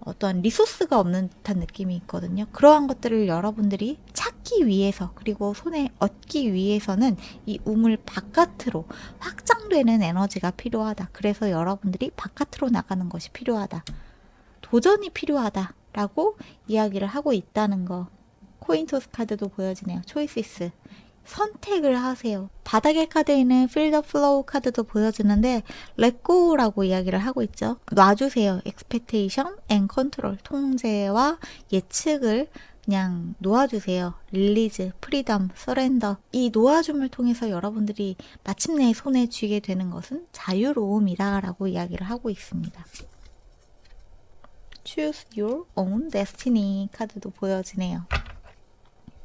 어떤 리소스가 없는 듯한 느낌이 있거든요. 그러한 것들을 여러분들이 찾기 위해서 그리고 손에 얻기 위해서는 이 우물 바깥으로 확장되는 에너지가 필요하다. 그래서 여러분들이 바깥으로 나가는 것이 필요하다. 도전이 필요하다라고 이야기를 하고 있다는 거. 코인토스 카드도 보여지네요. 초이시스. 선택을 하세요. 바닥의 카드에는 Feel the Flow 카드도 보여지는데 Let Go라고 이야기를 하고 있죠. 놔주세요. Expectation and Control. 통제와 예측을 그냥 놓아주세요. 릴리즈, 프리덤, 서렌더. 이 놓아줌을 통해서 여러분들이 마침내 손에 쥐게 되는 것은 자유로움이라고 이야기를 하고 있습니다. Choose your own destiny 카드도 보여지네요.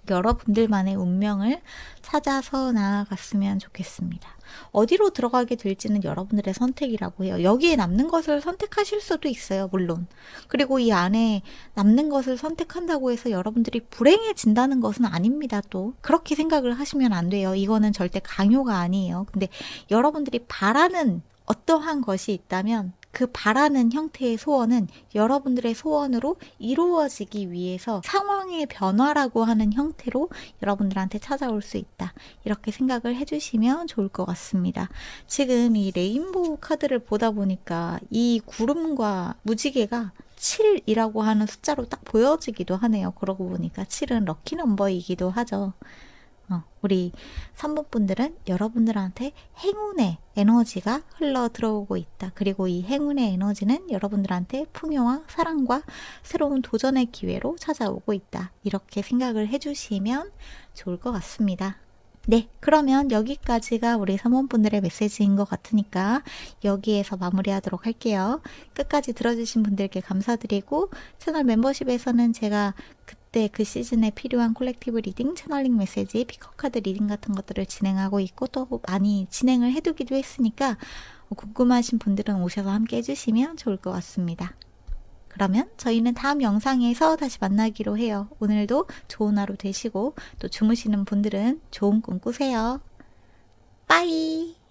여러분들만의 운명을 찾아서 나아갔으면 좋겠습니다. 어디로 들어가게 될지는 여러분들의 선택이라고 해요. 여기에 남는 것을 선택하실 수도 있어요, 물론. 그리고 이 안에 남는 것을 선택한다고 해서 여러분들이 불행해진다는 것은 아닙니다, 또. 그렇게 생각을 하시면 안 돼요. 이거는 절대 강요가 아니에요. 근데 여러분들이 바라는 어떠한 것이 있다면 그 바라는 형태의 소원은 여러분들의 소원으로 이루어지기 위해서 상황의 변화라고 하는 형태로 여러분들한테 찾아올 수 있다. 이렇게 생각을 해주시면 좋을 것 같습니다. 지금 이 레인보우 카드를 보다 보니까 이 구름과 무지개가 7이라고 하는 숫자로 딱 보여지기도 하네요. 그러고 보니까 7은 럭키 넘버이기도 하죠. 우리 3번 분들은 여러분들한테 행운의 에너지가 흘러 들어오고 있다. 그리고 이 행운의 에너지는 여러분들한테 풍요와 사랑과 새로운 도전의 기회로 찾아오고 있다. 이렇게 생각을 해주시면 좋을 것 같습니다. 네, 그러면 여기까지가 우리 3번 분들의 메시지인 것 같으니까 여기에서 마무리하도록 할게요. 끝까지 들어주신 분들께 감사드리고 채널 멤버십에서는 제가 그때 그 시즌에 필요한 콜렉티브 리딩, 채널링 메시지, 피커카드 리딩 같은 것들을 진행하고 있고 또 많이 진행을 해두기도 했으니까 궁금하신 분들은 오셔서 함께 해주시면 좋을 것 같습니다. 그러면 저희는 다음 영상에서 다시 만나기로 해요. 오늘도 좋은 하루 되시고 또 주무시는 분들은 좋은 꿈 꾸세요. 빠이!